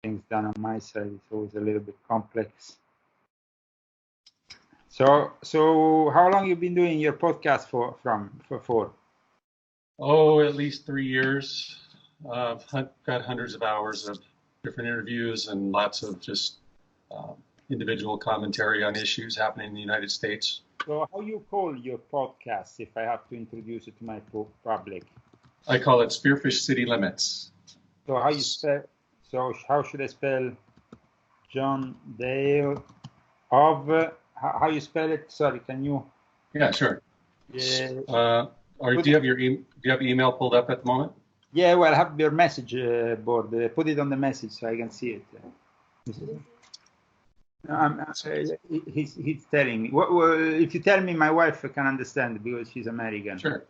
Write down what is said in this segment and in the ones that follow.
things done on my side. It's always a little bit complex. So how long you been doing your podcast for? Oh, at least 3 years. I've got hundreds of hours of different interviews and lots of just uh, individual commentary on issues happening in the United States. So how you call your podcast if I have to introduce it to my public? I call it Spearfish City Limits. So how you spell? So how should I spell John Dale of? How you spell it? Sorry, can you? Yeah, sure. Yeah. Or do you have email pulled up at the moment? Yeah, well, I have your message board. Put it on the message so I can see it. He's telling me. If you tell me, my wife can understand because she's American. Sure.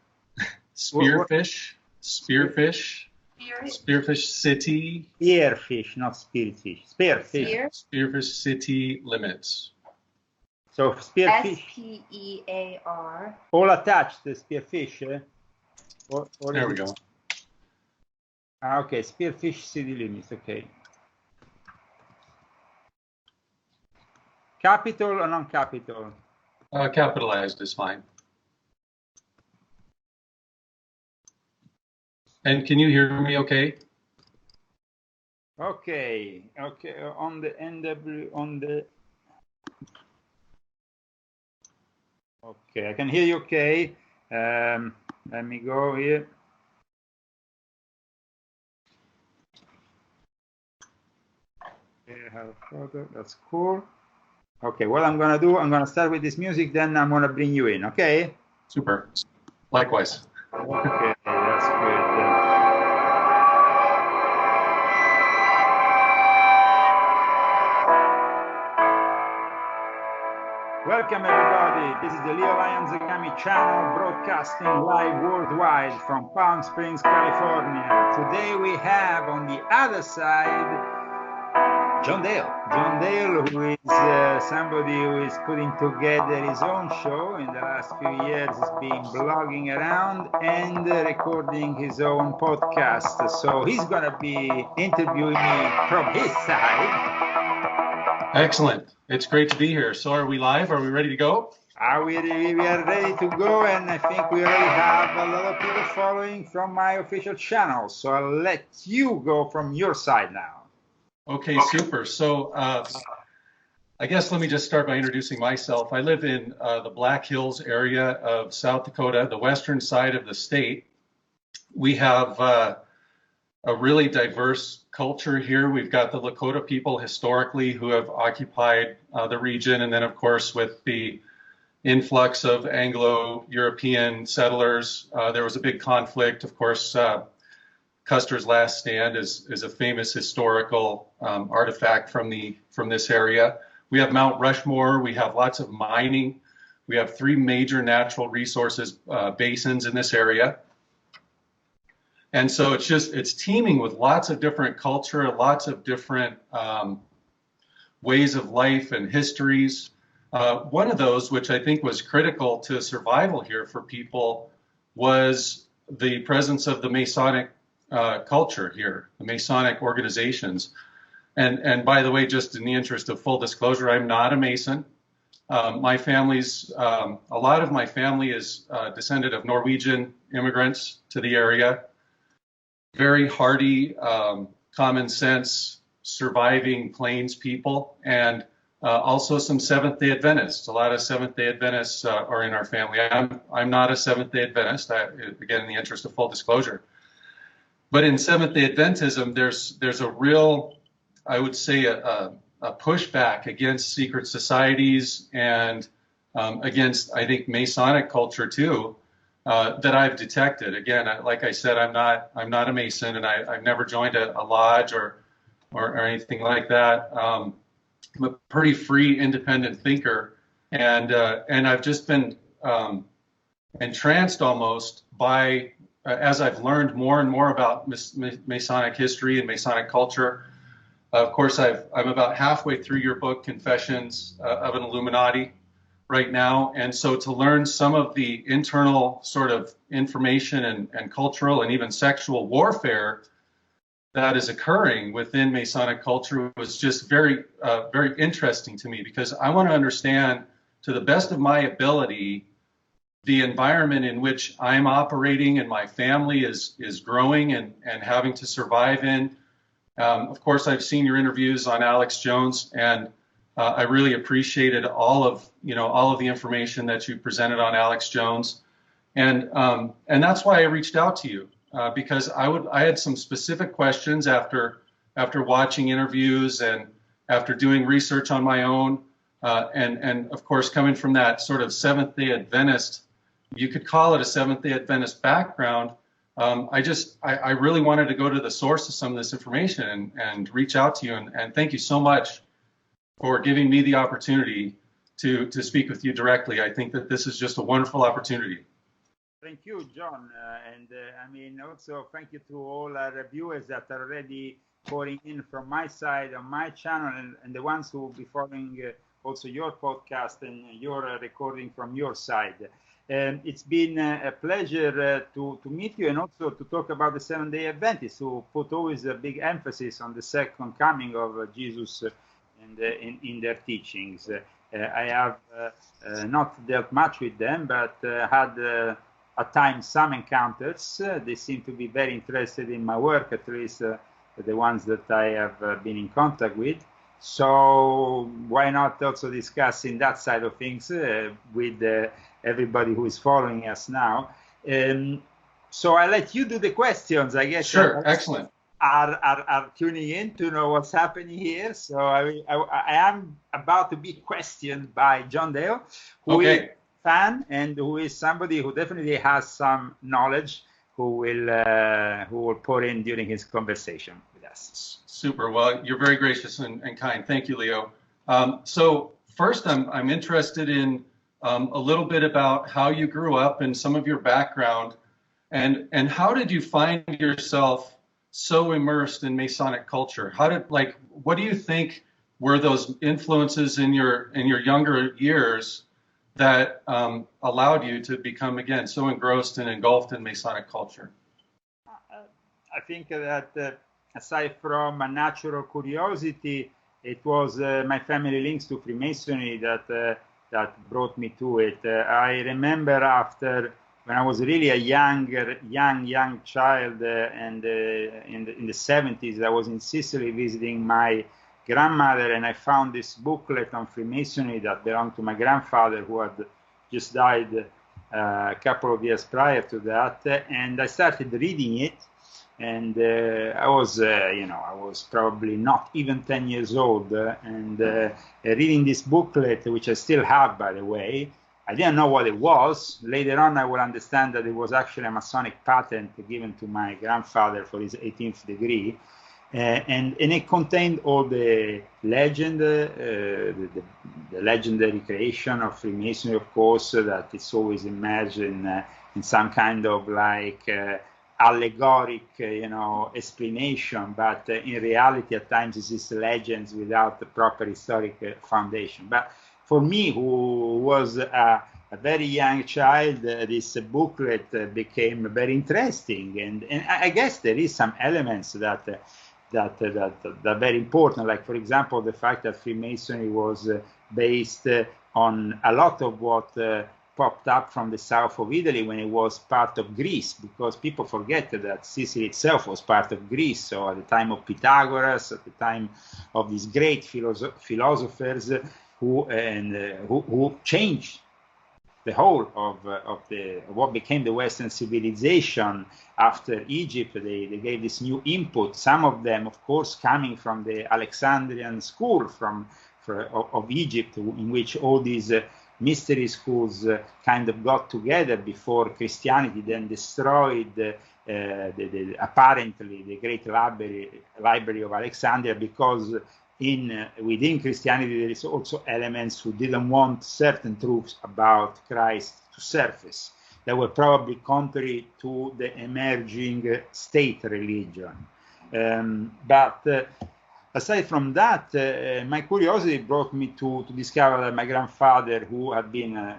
Spearfish City. Spearfish, not spearfish. Spearfish City Limits. So spearfish. SPEAR. All attached, the spearfish. There we go. Okay, Spearfish City Limits. Okay. Capital or non-capital? Capitalized is fine. And can you hear me okay? Okay. On the NW, on the. Okay, I can hear you okay. Let me go here. That's cool. Okay, what I'm gonna do, I'm gonna start with this music, then I'm gonna bring you in, okay? Super. Likewise. Okay, that's good. Welcome everybody, this is the Leo Lion Zagami channel broadcasting live worldwide from Palm Springs, California. Today we have on the other side John Dale, who is somebody who is putting together his own show. In the last few years, he's been blogging around and recording his own podcast. So he's going to be interviewing me from his side. Excellent. It's great to be here. So are we live? Are we ready to go? We are ready to go, and I think we already have a lot of people following from my official channel. So I'll let you go from your side now. Okay, super. So I guess let me just start by introducing myself. I live in the Black Hills area of South Dakota, the western side of the state. We have a really diverse culture here. We've got the Lakota people historically who have occupied the region. And then, of course, with the influx of Anglo-European settlers, there was a big conflict. Of course, Custer's Last Stand is a famous historical artifact from this area. We have Mount Rushmore. We have lots of mining. We have 3 major natural resources basins in this area. And so it's teeming with lots of different culture, lots of different ways of life and histories. One of those, which I think was critical to survival here for people, was the presence of the Masonic culture here, the Masonic organizations. And by the way, just in the interest of full disclosure, I'm not a Mason. My family's, a lot of my family is descended of Norwegian immigrants to the area. Very hardy, common sense, surviving Plains people, and also some Seventh-day Adventists. A lot of Seventh-day Adventists are in our family. I'm not a Seventh-day Adventist, again, in the interest of full disclosure. But in Seventh-day Adventism, there's a real, I would say, a pushback against secret societies and against, I think, Masonic culture too, that I've detected. Again, like I said, I'm not a Mason, and I've never joined a lodge or anything like that. I'm a pretty free, independent thinker, and I've just been entranced almost by, as I've learned more and more about Masonic history and Masonic culture. Of course, I'm about halfway through your book, Confessions of an Illuminati, right now. And so to learn some of the internal sort of information and cultural and even sexual warfare that is occurring within Masonic culture was just very, very interesting to me, because I want to understand to the best of my ability the environment in which I'm operating and my family is growing and having to survive in. Of course, I've seen your interviews on Alex Jones, and I really appreciated all of the information that you presented on Alex Jones, and that's why I reached out to you. Because I had some specific questions after watching interviews and after doing research on my own, and of course coming from that sort of Seventh-day Adventist, you could call it a Seventh-day Adventist background. I really wanted to go to the source of some of this information and reach out to you, and thank you so much for giving me the opportunity to speak with you directly. I think that this is just a wonderful opportunity. Thank you, John. I mean, also thank you to all our viewers that are already pouring in from my side on my channel, and the ones who will be following also your podcast and your recording from your side. It's been a pleasure to meet you, and also to talk about the Seventh-day Adventists, who put always a big emphasis on the second coming of Jesus in their teachings. I have not dealt much with them, but had at times some encounters. They seem to be very interested in my work, at least the ones that I have been in contact with. So why not also discussing that side of things with everybody who is following us now? So I'll let you do the questions, I guess. Sure, excellent. Are tuning in to know what's happening here. So I am about to be questioned by John Dale, who is fan and who is somebody who definitely has some knowledge, who will pour in during his conversation with us. Super. Well, you're very gracious and kind. Thank you, Leo. So first, I'm interested in a little bit about how you grew up and some of your background, and how did you find yourself so immersed in Masonic culture? What do you think were those influences in your younger years that allowed you to become, again, so engrossed and engulfed in Masonic culture? I think that aside from a natural curiosity, it was my family links to Freemasonry that brought me to it. I remember after, when I was really a young child, and in the 70s, I was in Sicily visiting my grandmother, and I found this booklet on Freemasonry that belonged to my grandfather, who had just died a couple of years prior to that, and I started reading it, and I was probably not even 10 years old, and reading this booklet, which I still have, by the way. I didn't know what it was. Later on, I will understand that it was actually a Masonic patent given to my grandfather for his 18th degree. And it contained all the legend, the legendary creation of Freemasonry, of course, that it's always imagined in some kind of like allegoric, explanation. But in reality, at times, it's just legends without the proper historic foundation. But for me, who was a very young child, this booklet became very interesting, and I guess there is some elements that are very important, like, for example, the fact that Freemasonry was based on a lot of what popped up from the south of Italy when it was part of Greece, because people forget that Sicily itself was part of Greece. So at the time of Pythagoras, at the time of these great philosophers who changed the whole of what became the Western civilization after Egypt, they gave this new input. Some of them, of course, coming from the Alexandrian school of Egypt, in which all these mystery schools kind of got together before Christianity then destroyed apparently the great library of Alexandria, because within Christianity there is also elements who didn't want certain truths about Christ to surface, that were probably contrary to the emerging state religion. But aside from that, my curiosity brought me to discover that my grandfather, who had been a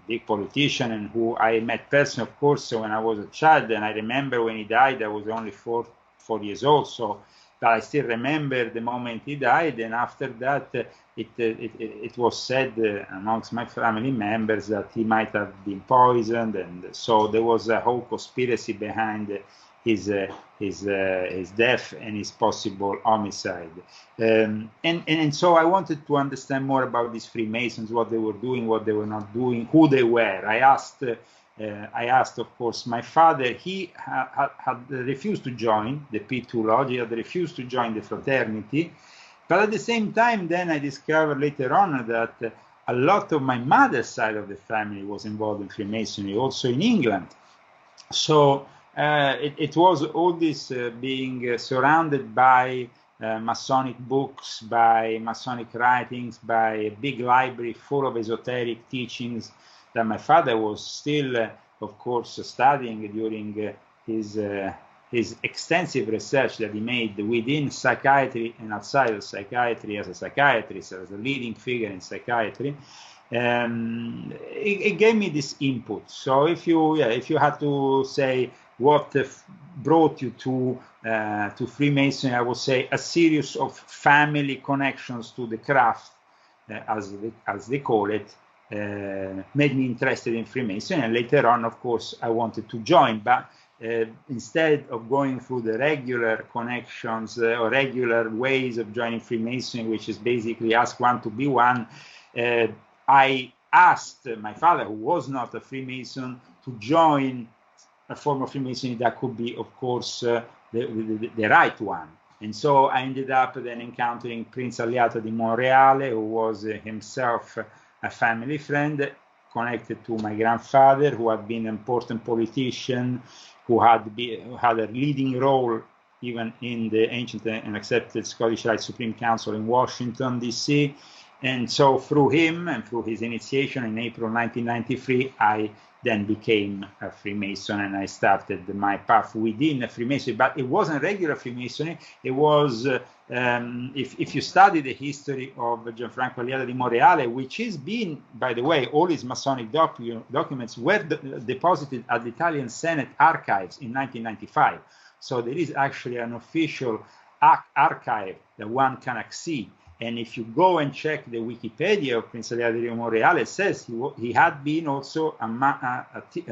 big politician and who I met personally, of course, when I was a child, and I remember when he died, I was only 4 years old. So, but I still remember the moment he died, and after that, it was said amongst my family members that he might have been poisoned, and so there was a whole conspiracy behind his death and his possible homicide. And so I wanted to understand more about these Freemasons, what they were doing, what they were not doing, who they were. I asked, of course, my father. He had refused to join the P2 Lodge. He had refused to join the fraternity. But at the same time, then I discovered later on that a lot of my mother's side of the family was involved in Freemasonry, also in England. So it was all this being surrounded by Masonic books, by Masonic writings, by a big library full of esoteric teachings that my father was still, of course, studying during his extensive research that he made within psychiatry and outside of psychiatry as a psychiatrist, as a leading figure in psychiatry. It gave me this input. So if you had to say what brought you to Freemasonry, I would say a series of family connections to the craft, as they call it, made me interested in Freemasonry. And later on, of course, I wanted to join, but instead of going through the regular connections or regular ways of joining Freemasonry, which is basically ask one to be one, I asked my father, who was not a Freemason, to join a form of Freemasonry that could be, of course, the right one. And so I ended up then encountering Prince Alliato di Monreale, who was himself a family friend connected to my grandfather, who had been an important politician, who had a leading role even in the ancient and accepted Scottish Rite Supreme Council in Washington, D.C. And so through him and through his initiation in April 1993, I then became a Freemason, and I started my path within a Freemasonry. But it wasn't regular Freemasonry. It was, if you study the history of Gianfranco Alliato di Monreale, which has been, by the way, all his Masonic documents were deposited at the Italian Senate archives in 1995. So there is actually an official archive that one can access. And if you go and check the Wikipedia of Prince Alliato di Monreale, it says he had been also a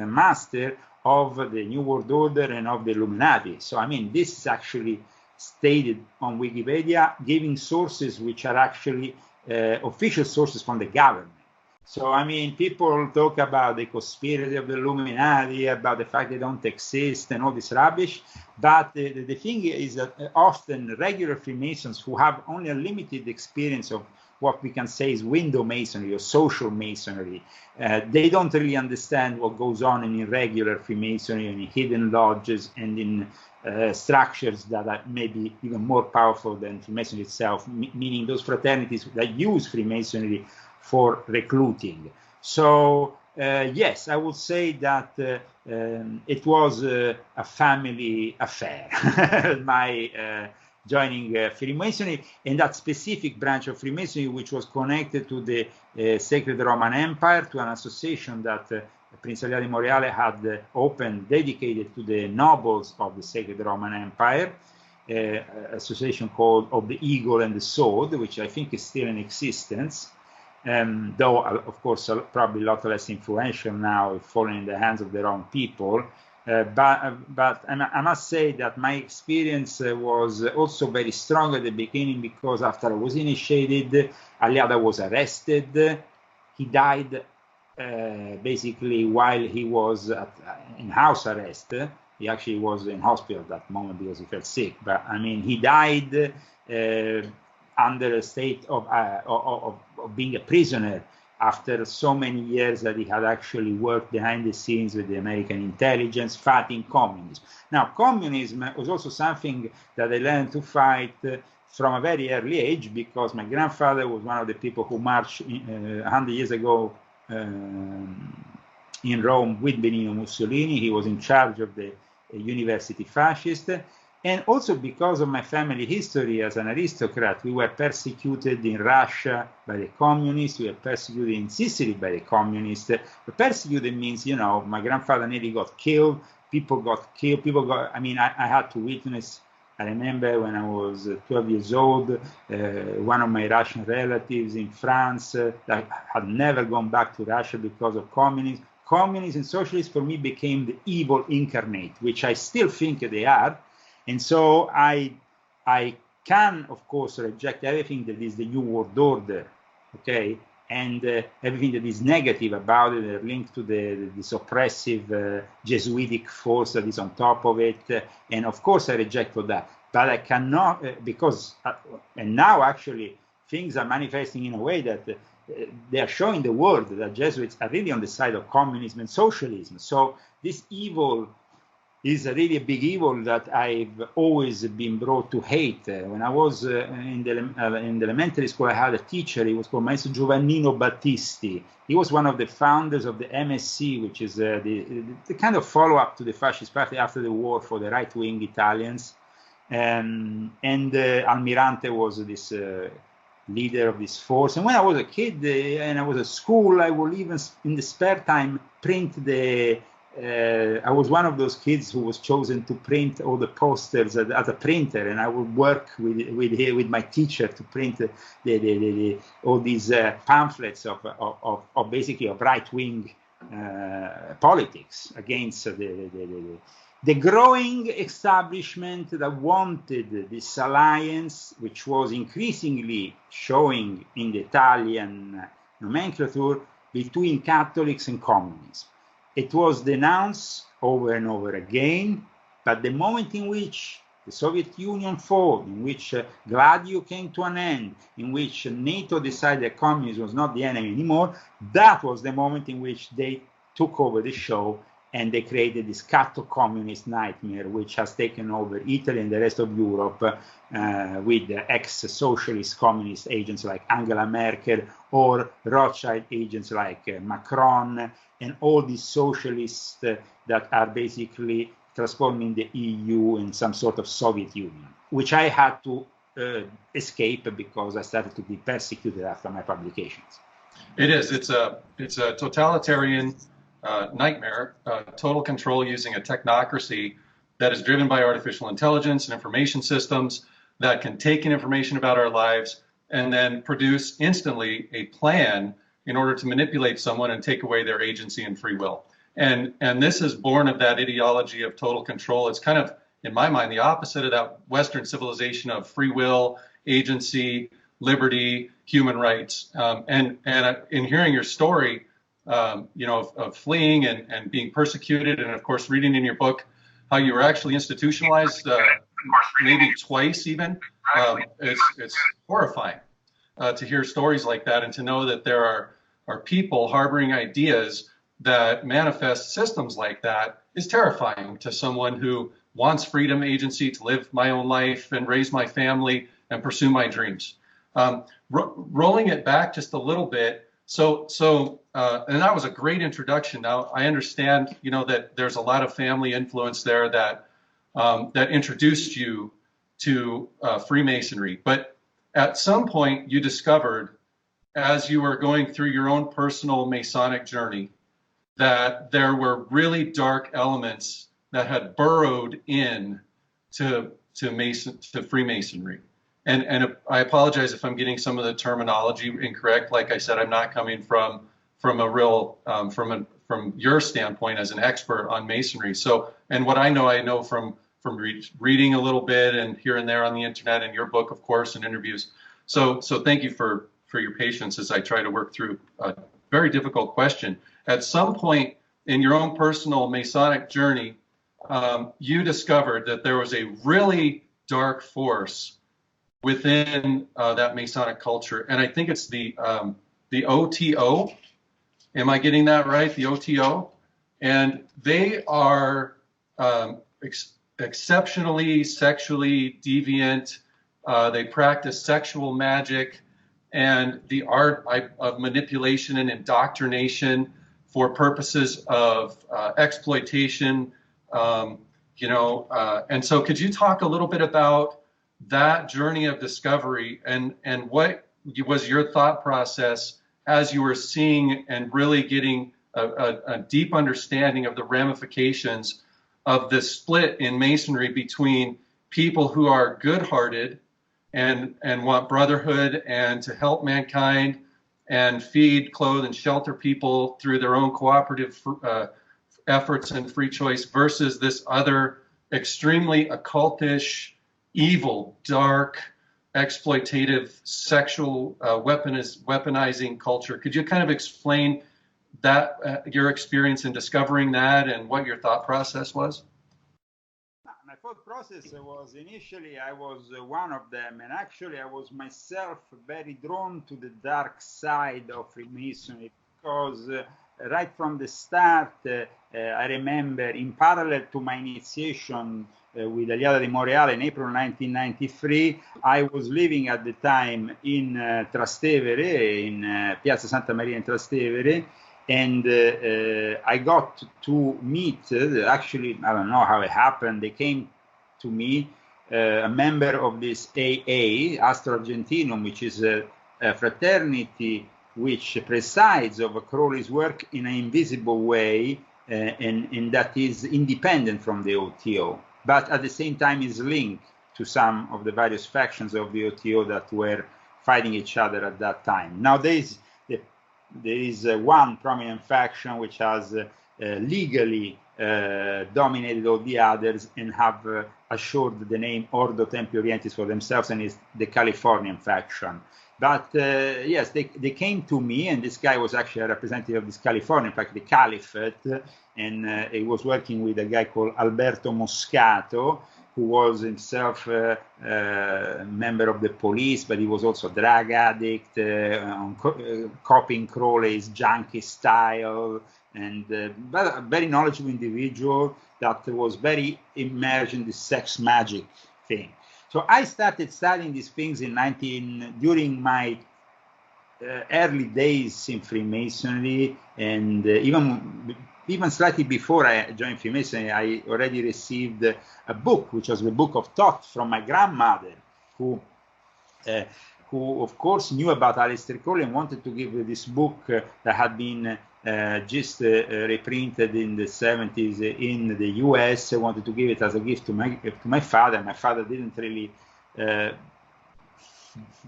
master of the New World Order and of the Illuminati. So, I mean, this is actually stated on Wikipedia, giving sources which are actually official sources from the government. So, I mean, people talk about the conspiracy of the Illuminati, about the fact they don't exist and all this rubbish. But the thing is that often regular Freemasons who have only a limited experience of what we can say is window masonry or social masonry, they don't really understand what goes on in irregular Freemasonry and in hidden lodges and in structures that are maybe even more powerful than Freemasonry itself, meaning those fraternities that use Freemasonry for recruiting. So yes, I would say that it was a family affair, my joining Freemasonry, and that specific branch of Freemasonry which was connected to the Sacred Roman Empire, to an association that Prince Alliato di Monreale had opened, dedicated to the nobles of the Sacred Roman Empire, association called of the Eagle and the Sword, which I think is still in existence. Though, of course, probably a lot less influential now, falling in the hands of the wrong people. But I must say that my experience was also very strong at the beginning, because after I was initiated, Alliato was arrested. He died basically while he was in house arrest. He actually was in hospital at that moment because he felt sick. But I mean, he died under a state of being a prisoner after so many years that he had actually worked behind the scenes with the American intelligence fighting communism. Now, communism was also something that I learned to fight from a very early age, because my grandfather was one of the people who marched 100 years ago in Rome with Benito Mussolini. He was in charge of the university fascist. And also because of my family history as an aristocrat, we were persecuted in Russia by the communists. We were persecuted in Sicily by the communists. But persecuted means, you know, my grandfather nearly got killed. People got killed. I had to witness I remember when I was 12 years old, one of my Russian relatives in France that had never gone back to Russia because of communism. Communists and socialists for me became the evil incarnate, which I still think they are. And so I can, of course, reject everything that is the New World Order, okay, and everything that is negative about it, linked to this oppressive Jesuitic force that is on top of it. And of course, I reject all that. But I cannot, because, and now actually things are manifesting in a way that they are showing the world that Jesuits are really on the side of communism and socialism. So this evil is really a big evil that I've always been brought to hate. When I was in the elementary school, I had a teacher. He was called Maestro Giovannino Battisti. He was one of the founders of the MSC, which is the kind of follow-up to the Fascist Party after the war for the right-wing Italians. And Almirante was this leader of this force. And when I was a kid and I was at school, I would even in the spare time print I was one of those kids who was chosen to print all the posters as a printer, and I would work with my teacher to print all these pamphlets of basically of right-wing politics against the growing establishment that wanted this alliance, which was increasingly showing in the Italian nomenclature between Catholics and communists. It was denounced over and over again, but the moment in which the Soviet Union fell, in which Gladio came to an end, in which NATO decided that communism was not the enemy anymore, that was the moment in which they took over the show and they created this Catto-communist nightmare, which has taken over Italy and the rest of Europe with ex-socialist communist agents like Angela Merkel or Rothschild agents like Macron, and all these socialists that are basically transforming the EU in some sort of Soviet Union, which I had to escape because I started to be persecuted after my publications. It is. It's a totalitarian nightmare, total control using a technocracy that is driven by artificial intelligence and information systems that can take in information about our lives and then produce instantly a plan in order to manipulate someone and take away their agency and free will. And this is born of that ideology of total control. It's kind of, in my mind, the opposite of that Western civilization of free will, agency, liberty, human rights. And in hearing your story, of fleeing and being persecuted, and of course reading in your book how you were actually institutionalized, maybe twice even, it's horrifying to hear stories like that and to know that there are people harboring ideas that manifest systems like that is terrifying to someone who wants freedom, agency to live my own life and raise my family and pursue my dreams. Rolling it back just a little bit, and that was a great introduction. Now I understand, that there's a lot of family influence there that introduced you to Freemasonry. But at some point, you discovered, as you were going through your own personal Masonic journey, that there were really dark elements that had burrowed in to Freemasonry. And I apologize if I'm getting some of the terminology incorrect. Like I said, I'm not coming from a real from your standpoint as an expert on Masonry. So, and what I know from reading a little bit and here and there on the internet, and your book, of course, and interviews. So thank you for your patience as I try to work through a very difficult question. At some point in your own personal Masonic journey, you discovered that there was a really dark force within that Masonic culture, and I think it's the OTO. Am I getting that right? The OTO, and they are exceptionally sexually deviant. They practice sexual magic and the art of manipulation and indoctrination for purposes of exploitation. And so, could you talk a little bit about that journey of discovery and what was your thought process as you were seeing and really getting a deep understanding of the ramifications of this split in Masonry between people who are good-hearted and want brotherhood and to help mankind and feed, clothe, and shelter people through their own cooperative efforts and free choice, versus this other extremely occultish, evil, dark, exploitative, sexual, weaponizing culture. Could you kind of explain that, your experience in discovering that, and what your thought process was? My thought process was, initially I was one of them, and actually I was myself very drawn to the dark side of Freemasonry, because right from the start, I remember, in parallel to my initiation with Aliada di Montreal in April 1993, I was living at the time in Trastevere, in Piazza Santa Maria in Trastevere, and I got to meet, actually, I don't know how it happened, they came to me, a member of this AA, Astro Argentinum, which is a fraternity which presides over Crowley's work in an invisible way, and that is independent from the OTO, but at the same time is linked to some of the various factions of the OTO that were fighting each other at that time. Nowadays, there is one prominent faction which has legally dominated all the others and have assured the name Ordo Templi Orientis for themselves, and is the Californian faction. But yes, they came to me, and this guy was actually a representative of this California, in fact, the Caliphate, and he was working with a guy called Alberto Moscato, who was himself a member of the police, but he was also a drug addict, copying Crowley's junkie style, and but a very knowledgeable individual that was very immersed in the sex magic thing. So I started studying these things during my early days in Freemasonry, and even slightly before I joined Freemasonry, I already received a book, which was the Book of Thoth from my grandmother, who of course knew about Aleister Crowley and wanted to give this book that had been just reprinted in the 70s in the US. I wanted to give it as a gift to my father. My father didn't really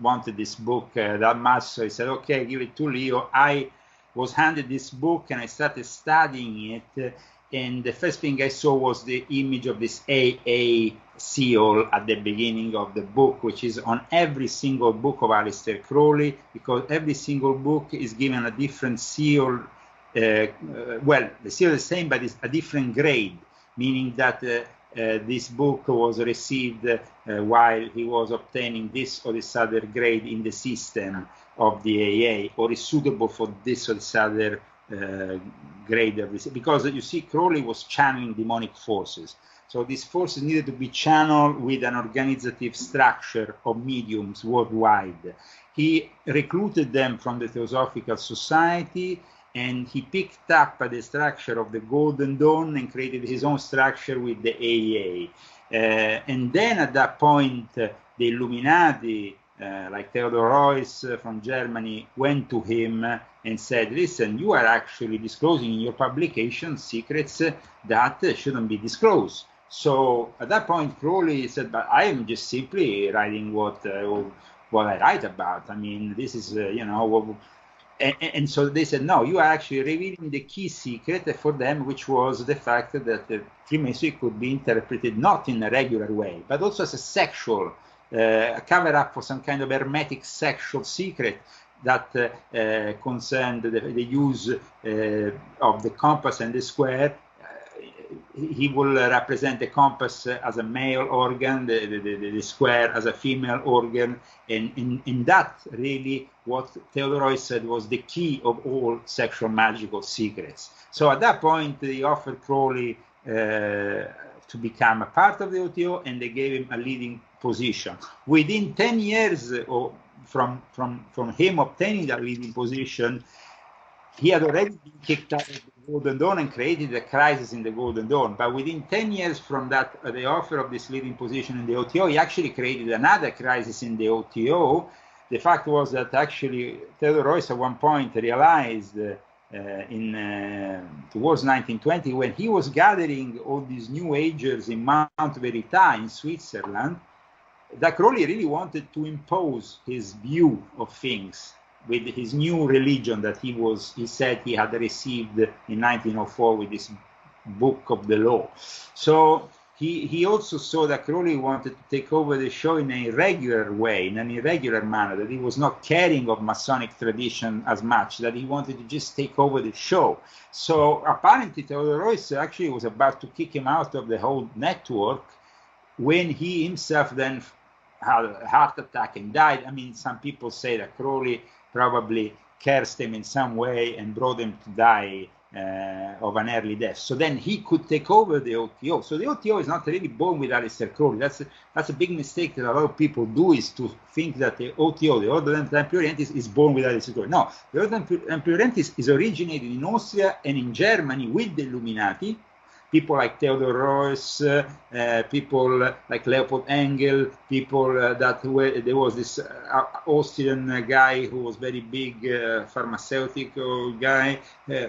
wanted this book that much, so he said, okay, give it to Leo. I was handed this book and I started studying it, and the first thing I saw was the image of this AA seal at the beginning of the book, which is on every single book of Aleister Crowley, because every single book is given a different seal. Well, the seal is the same, but it's a different grade, meaning that this book was received while he was obtaining this or this other grade in the system of the AA, or is suitable for this or this other grade of this. Because you see, Crowley was channeling demonic forces. So these forces needed to be channeled with an organizative structure of mediums worldwide. He recruited them from the Theosophical Society, and he picked up the structure of the Golden Dawn and created his own structure with the AA. And then at that point, the Illuminati, like Theodor Heuss from Germany, went to him and said, listen, you are actually disclosing in your publication secrets that shouldn't be disclosed. So at that point, Crowley said, but I am just simply writing what I write about. I mean, this is, and so they said, no, you are actually revealing the key secret for them, which was the fact that Freemasonry could be interpreted not in a regular way, but also as a sexual, a cover-up for some kind of hermetic sexual secret that concerned the use of the compass and the square. He will represent the compass as a male organ, the square as a female organ, and in that really what Theodor Heuss said was the key of all sexual magical secrets. So at that point they offered Crowley to become a part of the OTO, and they gave him a leading position. Within 10 years from him obtaining that leading position, he had already been kicked out of the Golden Dawn and created a crisis in the Golden Dawn. But within 10 years from that, the offer of this leading position in the OTO, he actually created another crisis in the OTO. The fact was that actually Theodor Heuss at one point realized towards 1920, when he was gathering all these New Agers in Mount Verita in Switzerland, that Crowley really wanted to impose his view of things with his new religion that he said he had received in 1904 with this book of the law. So he also saw that Crowley wanted to take over the show in an irregular way, in an irregular manner, that he was not caring of Masonic tradition as much, that he wanted to just take over the show. So apparently Theodore Royce actually was about to kick him out of the whole network when he himself then had a heart attack and died. I mean, some people say that Crowley probably cursed him in some way and brought him to die of an early death. So then he could take over the OTO. So the OTO is not really born with Aleister Crowley. That's a big mistake that a lot of people do, is to think that the OTO, the Ordo Templi Orientis, is born with Aleister Crowley. No, the Ordo Templi Orientis is originated in Austria and in Germany with the Illuminati. People like Theodor Royce, people like Leopold Engel, people there was this Austrian guy who was very big, pharmaceutical guy,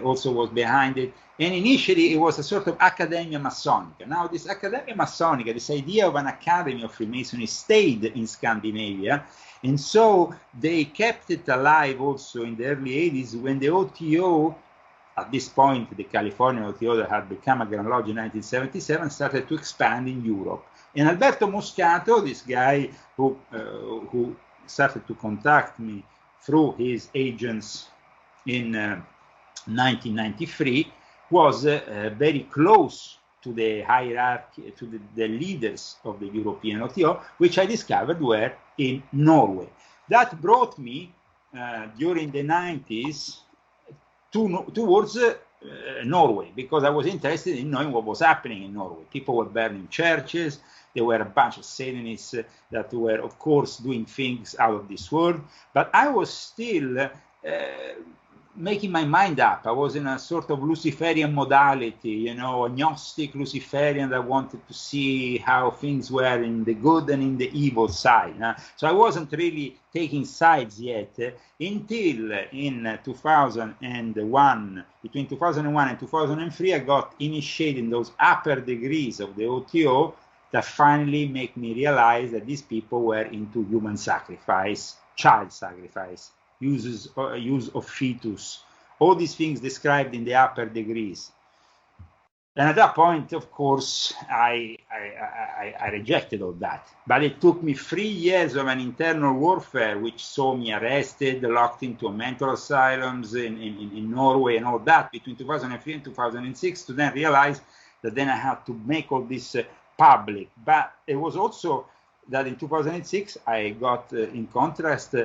also was behind it. And initially it was a sort of Academia Massonica. Now this Academia Massonica, this idea of an academy of Freemasonry, stayed in Scandinavia. And so they kept it alive also in the early 80s when the OTO, at this point, the California OTO that had become a Grand Lodge in 1977, started to expand in Europe. And Alberto Moscato, this guy who started to contact me through his agents in 1993, was very close to the hierarchy, to the leaders of the European OTO, which I discovered were in Norway. That brought me, during the 90s, towards Norway, because I was interested in knowing what was happening in Norway. People were burning churches. There were a bunch of Satanists that were, of course, doing things out of this world. But I was still making my mind up. I was in a sort of Luciferian modality, a Gnostic Luciferian that wanted to see how things were in the good and in the evil side. So I wasn't really taking sides yet until in 2001, between 2001 and 2003, I got initiated in those upper degrees of the OTO that finally make me realize that these people were into human sacrifice, child sacrifice, use of fetus, all these things described in the upper degrees. And at that point, of course, I rejected all that. But it took me 3 years of an internal warfare, which saw me arrested, locked into mental asylums in Norway and all that, between 2003 and 2006, to then realize that then I had to make all this public. But it was also that in 2006, I got in contrast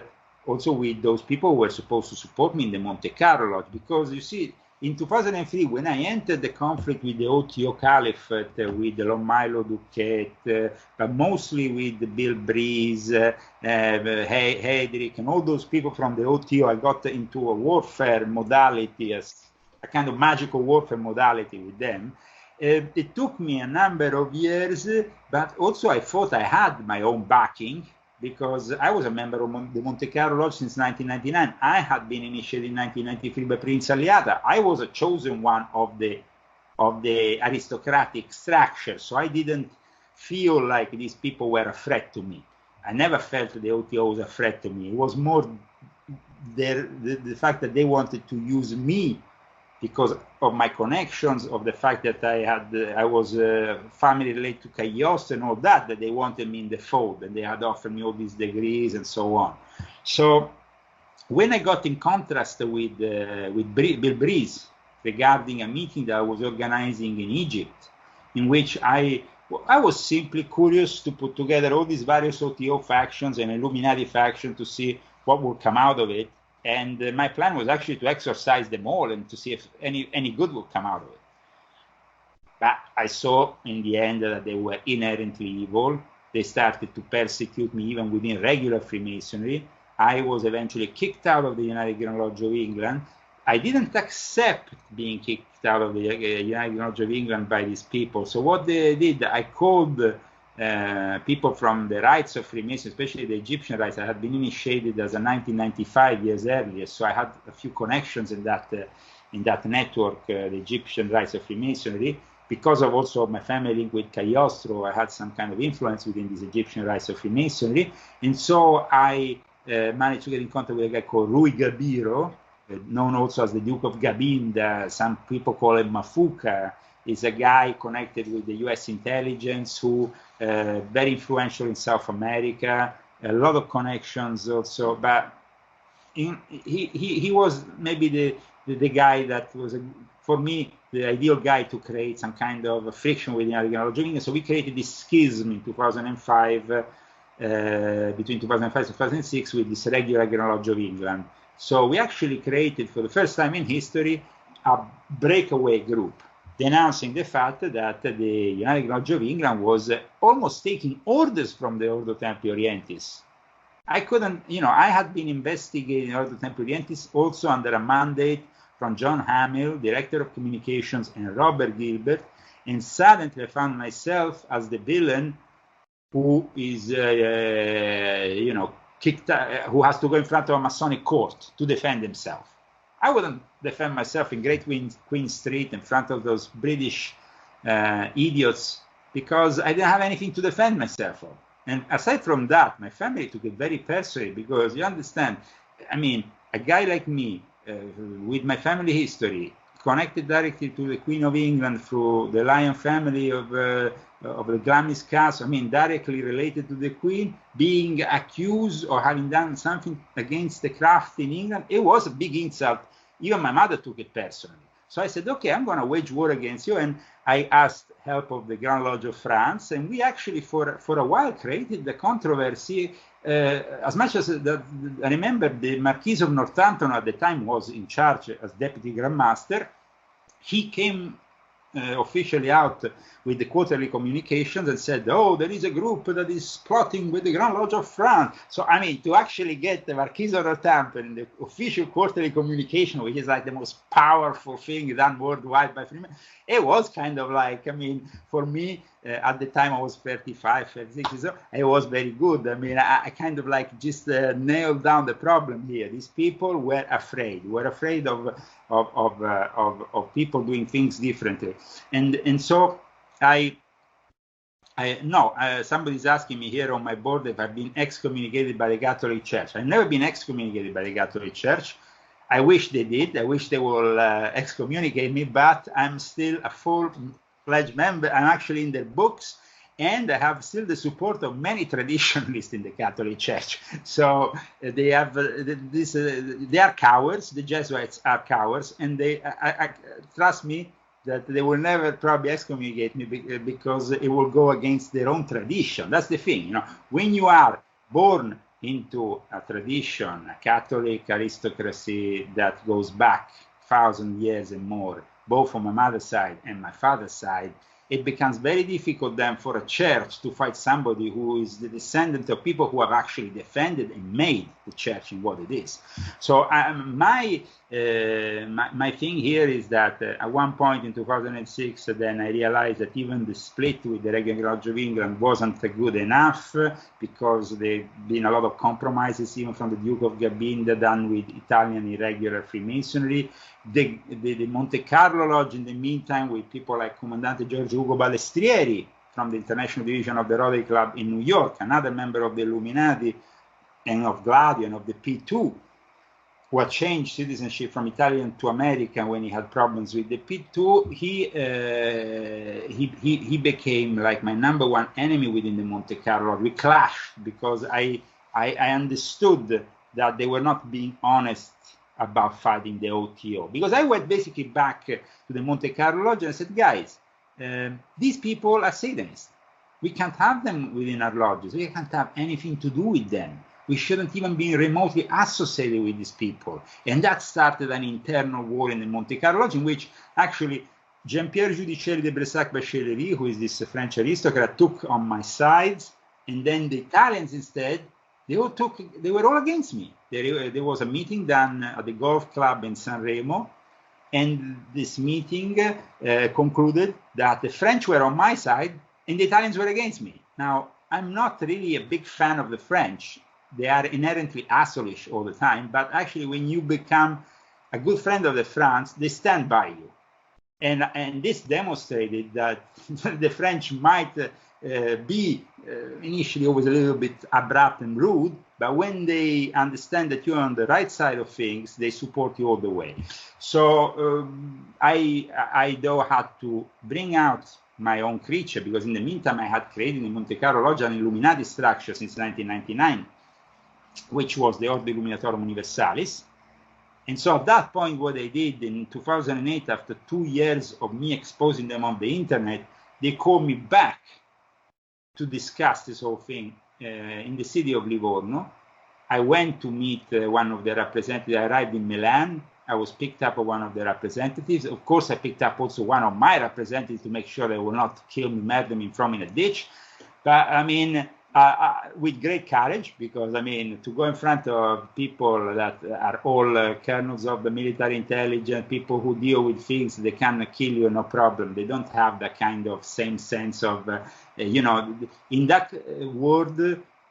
also with those people who were supposed to support me in the Monte Carlo Lodge, because you see, in 2003, when I entered the conflict with the OTO Caliphate, with Lon Milo Duquette, but mostly with Bill Breeze, Hedrick, and all those people from the OTO, I got into a warfare modality, a kind of magical warfare modality with them. It took me a number of years, but also I thought I had my own backing, because I was a member of the Monte Carlo Lodge since 1999. I had been initiated in 1993 by Prince Aliata. I was a chosen one of the aristocratic structure, so I didn't feel like these people were a threat to me. I never felt the OTO was a threat to me. It was more the fact that they wanted to use me because of my connections, of the fact that I was family related to Cagliostro and all that they wanted me in the fold, and they had offered me all these degrees and so on. So when I got in contrast with Bill Breeze regarding a meeting that I was organizing in Egypt, in which I was simply curious to put together all these various OTO factions and Illuminati faction to see what would come out of it. And my plan was actually to exorcise them all and to see if any good would come out of it. But I saw in the end that they were inherently evil. They started to persecute me even within regular Freemasonry. I was eventually kicked out of the United Grand Lodge of England. I didn't accept being kicked out of the United Grand Lodge of England by these people. So what they did, I called people from the rites of Freemasonry, especially the Egyptian rites. I had been initiated as a 1995 years earlier, so I had a few connections in that in that network, the Egyptian Rites of Freemasonry. Because of also my family link with Cagliostro, I had some kind of influence within this Egyptian Rites of Freemasonry. And so I managed to get in contact with a guy called Rui Gabiro, known also as the Duke of Gabinda. Some people call him Mafuka. He's a guy connected with the US intelligence who very influential in South America, a lot of connections also. But he was maybe the guy that was, for me, the ideal guy to create some kind of friction within the Lodge of England. So we created this schism in 2005, between 2005 and 2006, with this regular Lodge of England. So we actually created, for the first time in history, a breakaway group, denouncing the fact that the United Lodge of England was almost taking orders from the Ordo Templi Orientis. I couldn't, I had been investigating Ordo Templi Orientis also under a mandate from John Hamill, Director of Communications, and Robert Gilbert, and suddenly I found myself as the villain who is, who has to go in front of a Masonic court to defend himself. I wouldn't defend myself in Great Queen Street in front of those British idiots because I didn't have anything to defend myself of. And aside from that, my family took it very personally because you understand, I mean, a guy like me, with my family history, connected directly to the Queen of England through the Lion family of the Glamis Castle, I mean, directly related to the Queen, being accused or having done something against the craft in England, it was a big insult. Even my mother took it personally. So I said, okay, I'm going to wage war against you. And I asked help of the Grand Lodge of France. And we actually, for a while, created the controversy. As much as I remember, the Marquis of Northampton at the time was in charge as Deputy Grand Master. He came officially out with the quarterly communications and said, oh, there is a group that is plotting with the Grand Lodge of France. So, I mean, to actually get the Marquis of Northampton in the official quarterly communication, which is like the most powerful thing done worldwide by Freeman, it was kind of like, I mean, for me, at the time I was 35, 36, so it was very good. I mean, I kind of like just nailed down the problem here. These people were afraid of people doing things differently. And so somebody's asking me here on my board if I've been excommunicated by the Catholic Church. I've never been excommunicated by the Catholic Church. I wish they did. I wish they will excommunicate me, but I'm still a full-fledged member. I'm actually in their books, and I have still the support of many traditionalists in the Catholic Church. So they have they are cowards. The Jesuits are cowards, and they trust me that they will never probably excommunicate me because it will go against their own tradition. That's the thing, when you are born into a tradition, a Catholic aristocracy that goes back 1,000 years and more, both on my mother's side and my father's side, it becomes very difficult then for a church to fight somebody who is the descendant of people who have actually defended and made the church in what it is. So my thing here is that at one point in 2006, then I realized that even the split with the Regular Lodge of England wasn't good enough because there have been a lot of compromises, even from the Duke of Gabinda, done with Italian irregular Freemasonry. The Monte Carlo Lodge, in the meantime, with people like Comandante Giorgio Ugo Balestrieri from the International Division of the Rotary Club in New York, another member of the Illuminati and of Gladio and of the P2, who had changed citizenship from Italian to American when he had problems with the P2, he became like my number one enemy within the Monte Carlo. We clashed because I understood that they were not being honest about fighting the OTO. Because I went basically back to the Monte Carlo Lodge and I said, guys, these people are Satanists. We can't have them within our lodges. We can't have anything to do with them. We shouldn't even be remotely associated with these people. And that started an internal war in the Monte Carlo Lodge, in which actually Jean-Pierre Giudicelli de Bressac-Bachelerie, who is this French aristocrat, took on my sides. And then the Italians instead, they were all against me. There was a meeting done at the golf club in Sanremo, and this meeting concluded that the French were on my side and the Italians were against me. Now, I'm not really a big fan of the French. They are inherently assholeish all the time, but actually when you become a good friend of the France, they stand by you. And this demonstrated that the French might be initially always a little bit abrupt and rude, but when they understand that you're on the right side of things, they support you all the way. So I though had to bring out my own creature, because in the meantime I had created in Monte Carlo Lodge an Illuminati structure since 1999, which was the Ordo Illuminatorum Universalis. And so at that point, what they did in 2008, after 2 years of me exposing them on the internet, they called me back to discuss this whole thing in the city of Livorno. I went to meet one of the representatives. I arrived in Milan. I was picked up by one of the representatives. Of course, I picked up also one of my representatives to make sure they will not kill me, murder me, throw me in a ditch. But I mean, with great courage, because I mean, to go in front of people that are all colonels of the military intelligence, people who deal with things, they can kill you, no problem. They don't have that kind of same sense of, you know, in that world,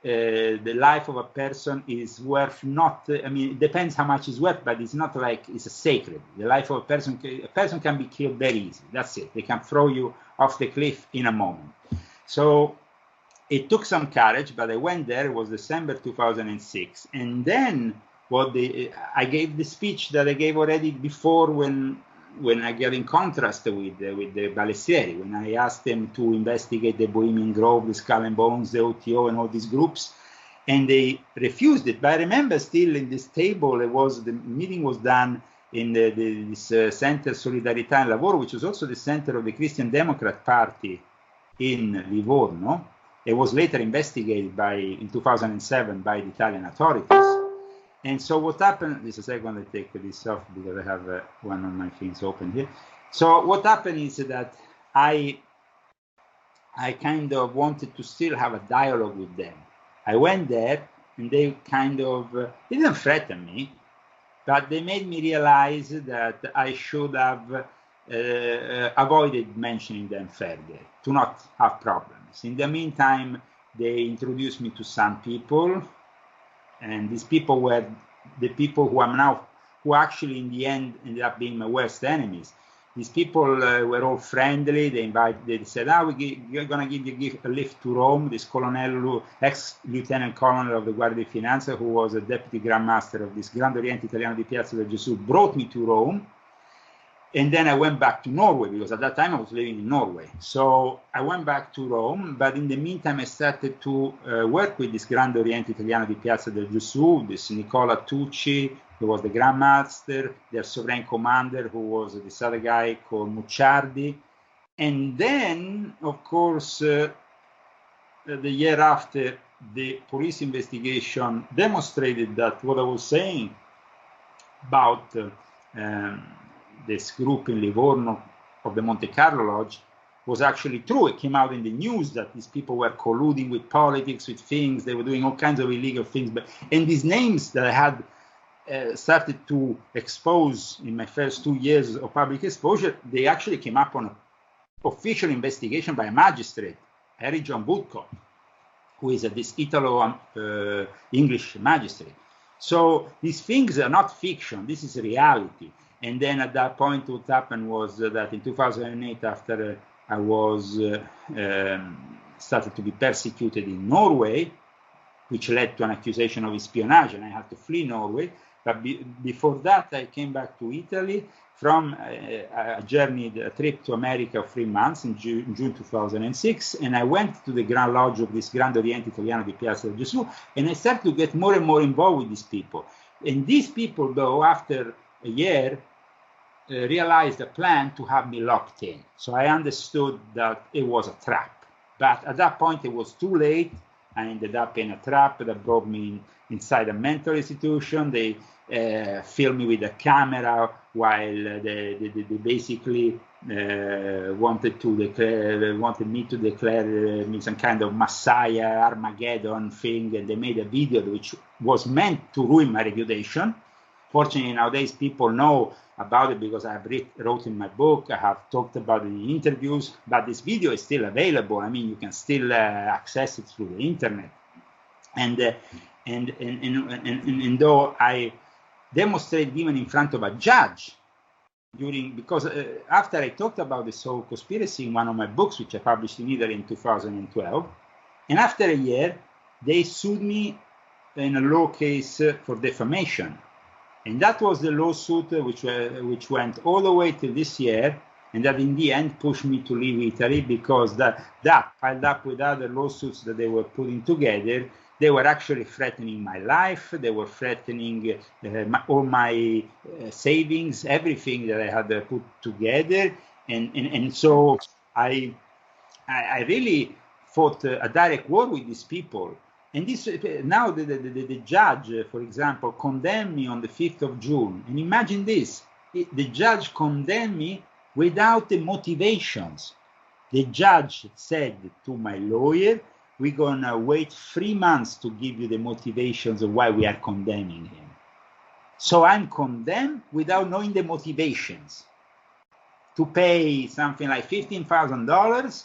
the life of a person is worth not, I mean, it depends how much it's worth, but it's not like it's a sacred. The life of a person can be killed very easily. That's it. They can throw you off the cliff in a moment. So it took some courage, but I went there. It was December 2006. And then I gave the speech that I gave already before when I got in contrast with the Balestrieri, when I asked them to investigate the Bohemian Grove, the Skull and Bones, the OTO, and all these groups. And they refused it. But I remember still in this table, the meeting was done in this Center Solidarità and Lavoro, which was also the center of the Christian Democrat Party in Livorno. It was later investigated in 2007 by the Italian authorities. And so what happened, just a second, I take this off because I have one of my things open here. So what happened is that I kind of wanted to still have a dialogue with them. I went there and they kind of, they didn't threaten me, but they made me realize that I should have avoided mentioning them further, to not have problems. In the meantime, they introduced me to some people, and these people were the people who actually in the end ended up being my worst enemies. These people were all friendly. They said, we're going to give you a lift to Rome. This colonel, ex-lieutenant colonel of the Guardia di Finanza, who was a deputy Grand Master of this Grande Oriente Italiano di Piazza del Gesù, brought me to Rome. And then I went back to Norway, because at that time I was living in Norway. So I went back to Rome, but in the meantime I started to work with this Grande Oriente Italiano di Piazza del Gesù, this Nicola Tucci, who was the Grand Master, their Sovereign Commander, who was this other guy called Mucciardi. And then, of course, the year after, the police investigation demonstrated that what I was saying about this group in Livorno of the Monte Carlo Lodge was actually true. It came out in the news that these people were colluding with politics, with things. They were doing all kinds of illegal things. And these names that I had started to expose in my first 2 years of public exposure, they actually came up on an official investigation by a magistrate, Harry John Woodcock, who is this Italo-English magistrate. So these things are not fiction. This is reality. And then at that point, what happened was that in 2008, after I was started to be persecuted in Norway, which led to an accusation of espionage, and I had to flee Norway. But before that, I came back to Italy from a trip to America of 3 months in June 2006, and I went to the Grand Lodge of this Grande Oriente Italiano di Piazza del Gesù, and I started to get more and more involved with these people. And these people, though, after a year, realized a plan to have me locked in. So I understood that it was a trap. But at that point, it was too late. I ended up in a trap that brought me inside a mental institution. They filmed me with a camera while they basically wanted me to declare me some kind of Messiah, Armageddon thing, and they made a video which was meant to ruin my reputation. Fortunately, nowadays people know about it because I have wrote in my book, I have talked about it in interviews, but this video is still available. I mean, you can still access it through the internet. And though demonstrated even in front of a judge because after I talked about this whole conspiracy in one of my books, which I published in Italy in 2012, and after a year, they sued me in a law case for defamation. And that was the lawsuit which went all the way till this year, and that in the end pushed me to leave Italy, because that piled up with other lawsuits that they were putting together. They were actually threatening my life. They were threatening all my savings, everything that I had put together. And so I really fought a direct war with these people. And this now the judge, for example, condemned me on the 5th of June. And imagine this, the judge condemned me without the motivations. The judge said to my lawyer, we're going to wait 3 months to give you the motivations of why we are condemning him. So I'm condemned without knowing the motivations to pay something like $15,000,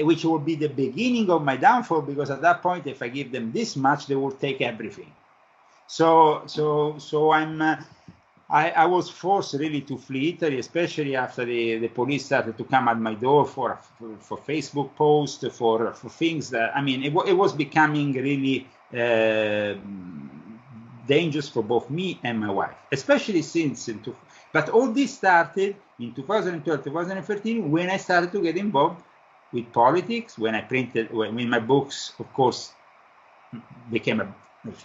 which will be the beginning of my downfall, because at that point, if I give them this much, they will take everything. So I was forced really to flee Italy, especially after the police started to come at my door for Facebook posts, for things that, I mean, it was becoming really dangerous for both me and my wife, especially since, but all this started in 2012, 2013, when I started to get involved with politics, when my books, of course, became a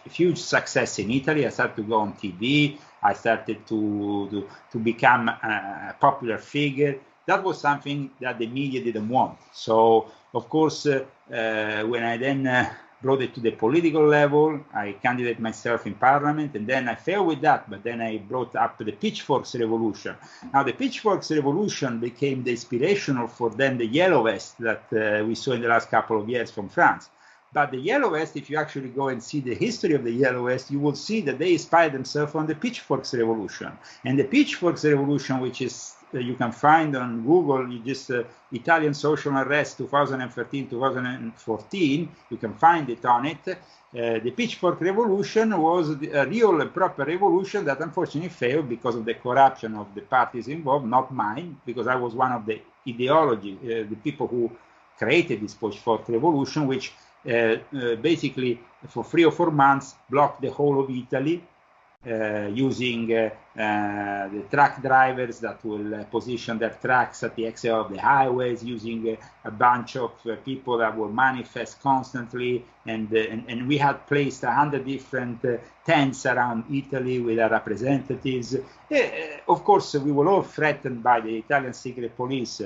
huge success in Italy. I started to go on TV. I started to become a popular figure. That was something that the media didn't want. So, of course, when I then brought it to the political level, I candidated myself in parliament, and then I failed with that, but then I brought up the Pitchforks Revolution. Now, the Pitchforks Revolution became the inspirational for then the Yellow Vest that we saw in the last couple of years from France. But the Yellow Vest, if you actually go and see the history of the Yellow Vest, you will see that they inspired themselves on the Pitchforks Revolution. And the Pitchforks Revolution, which is you can find on Google, you just Italian social unrest 2013-2014, you can find it on it. The Pitchfork Revolution was a real and proper revolution that unfortunately failed because of the corruption of the parties involved, not mine, because I was one of the ideology, the people who created this Pitchfork Revolution, which basically for 3 or 4 months blocked the whole of Italy, using the truck drivers that will position their trucks at the exit of the highways, using a bunch of people that will manifest constantly, and we had placed 100 different tents around Italy with our representatives. Of course, we were all threatened by the Italian secret police,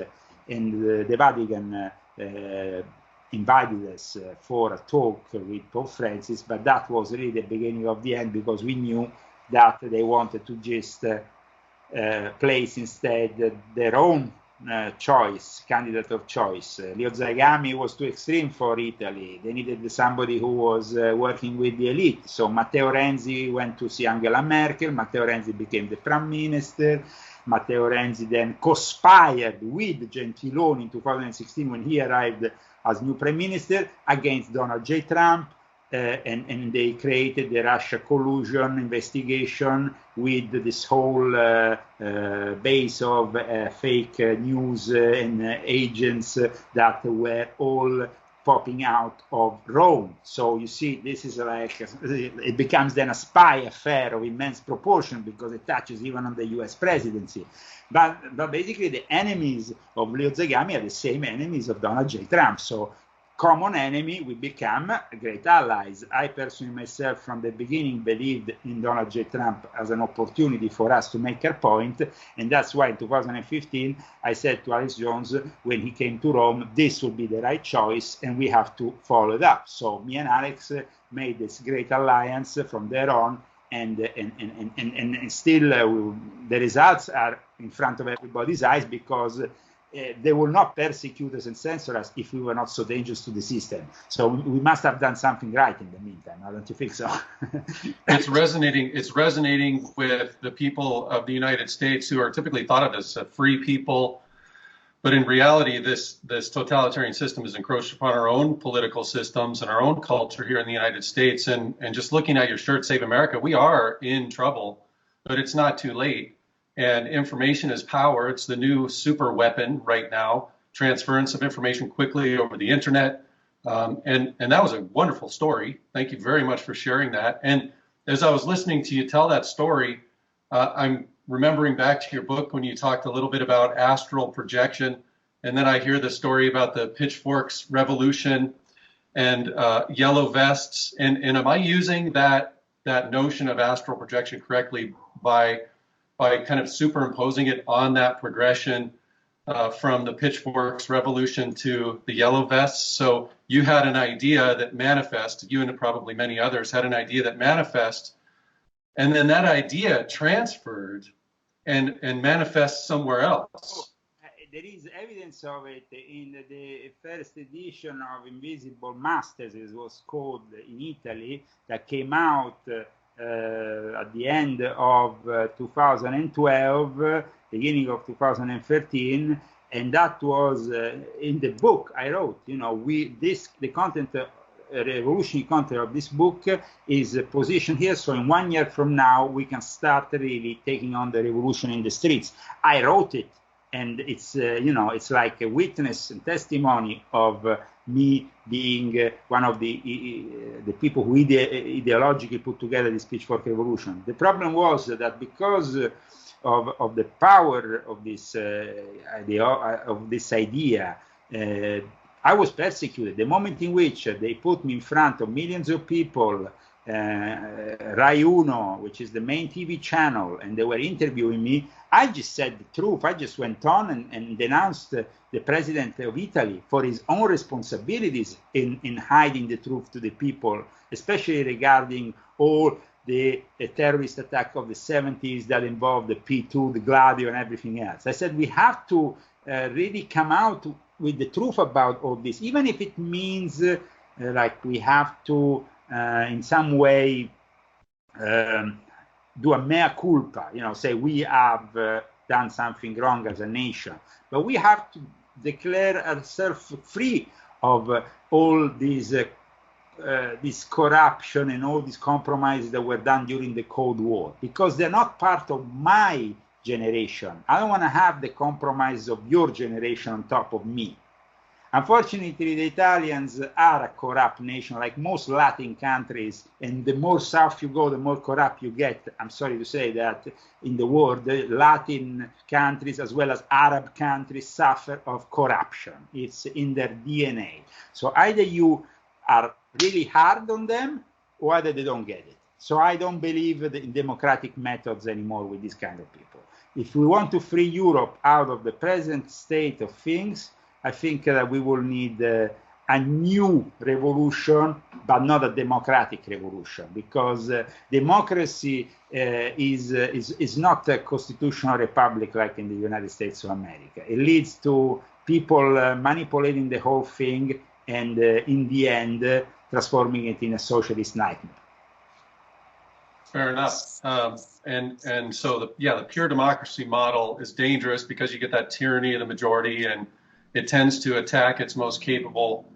and the Vatican invited us for a talk with Pope Francis, but that was really the beginning of the end, because we knew that they wanted to just place instead their own candidate of choice. Leo Zagami was too extreme for Italy. They needed somebody who was working with the elite. So Matteo Renzi went to see Angela Merkel. Matteo Renzi became the prime minister. Matteo Renzi then conspired with Gentiloni in 2016 when he arrived as new prime minister against Donald J. Trump, and they created the Russia collusion investigation with this whole base of fake news and agents that were all popping out of Rome. So you see, this is like, it becomes then a spy affair of immense proportion, because it touches even on the US presidency. But basically the enemies of Leo Zagami are the same enemies of Donald J. Trump. So common enemy, we become great allies. I personally myself from the beginning believed in Donald J. Trump as an opportunity for us to make our point, and that's why in 2015 I said to Alex Jones when he came to Rome, this would be the right choice and we have to follow it up. So me and Alex made this great alliance from there on, and still the results are in front of everybody's eyes, because they will not persecute us and censor us if we were not so dangerous to the system. So we must have done something right in the meantime. Don't you think so? It's resonating. It's resonating with the people of the United States, who are typically thought of as free people, but in reality, this totalitarian system has encroached upon our own political systems and our own culture here in the United States. And just looking at your shirt, Save America, we are in trouble. but it's not too late. And information is power. It's the new super weapon right now, transference of information quickly over the internet. And that was a wonderful story. Thank you very much for sharing that. And as I was listening to you tell that story, I'm remembering back to your book when you talked a little bit about astral projection. And then I hear the story about the pitchforks revolution and yellow vests. And am I using that notion of astral projection correctly by kind of superimposing it on that progression from the pitchforks revolution to the yellow vests? So you had an idea that manifested, you and probably many others had an idea that manifest, and then that idea transferred and manifests somewhere else. There is evidence of it in the first edition of Invisible Masters, it was called, in Italy, that came out at the end of 2012, beginning of 2013, and that was in the book I wrote. You know, the content, revolutionary content of this book is positioned here, so in 1 year from now we can start really taking on the revolution in the streets. I wrote it, and it's it's like a witness and testimony of me being one of the people who ideologically put together this pitchfork revolution. The problem was that because of the power of this idea, I was persecuted. The moment in which they put me in front of millions of people, Rai Uno, which is the main TV channel, and they were interviewing me, I just said the truth. I just went on and denounced the president of Italy for his own responsibilities in hiding the truth to the people, especially regarding all the terrorist attack of the 70s that involved the P2, the Gladio, and everything else. I said we have to really come out with the truth about all this, even if it means like we have to in some way do a mea culpa, say we have done something wrong as a nation, but we have to declare ourselves free of all these this corruption and all these compromises that were done during the Cold War, because they're not part of my generation. I don't want to have the compromise of your generation on top of me. Unfortunately, the Italians are a corrupt nation, like most Latin countries, and the more south you go, the more corrupt you get. I'm sorry to say that in the world, the Latin countries as well as Arab countries suffer of corruption. It's in their DNA. So either you are really hard on them, or either they don't get it. So I don't believe in democratic methods anymore with these kind of people. If we want to free Europe out of the present state of things, I think that we will need a new revolution, but not a democratic revolution, because democracy is not a constitutional republic like in the United States of America. It leads to people manipulating the whole thing and in the end transforming it in a socialist nightmare. Fair enough. And so the pure democracy model is dangerous because you get that tyranny of the majority, and it tends to attack its most capable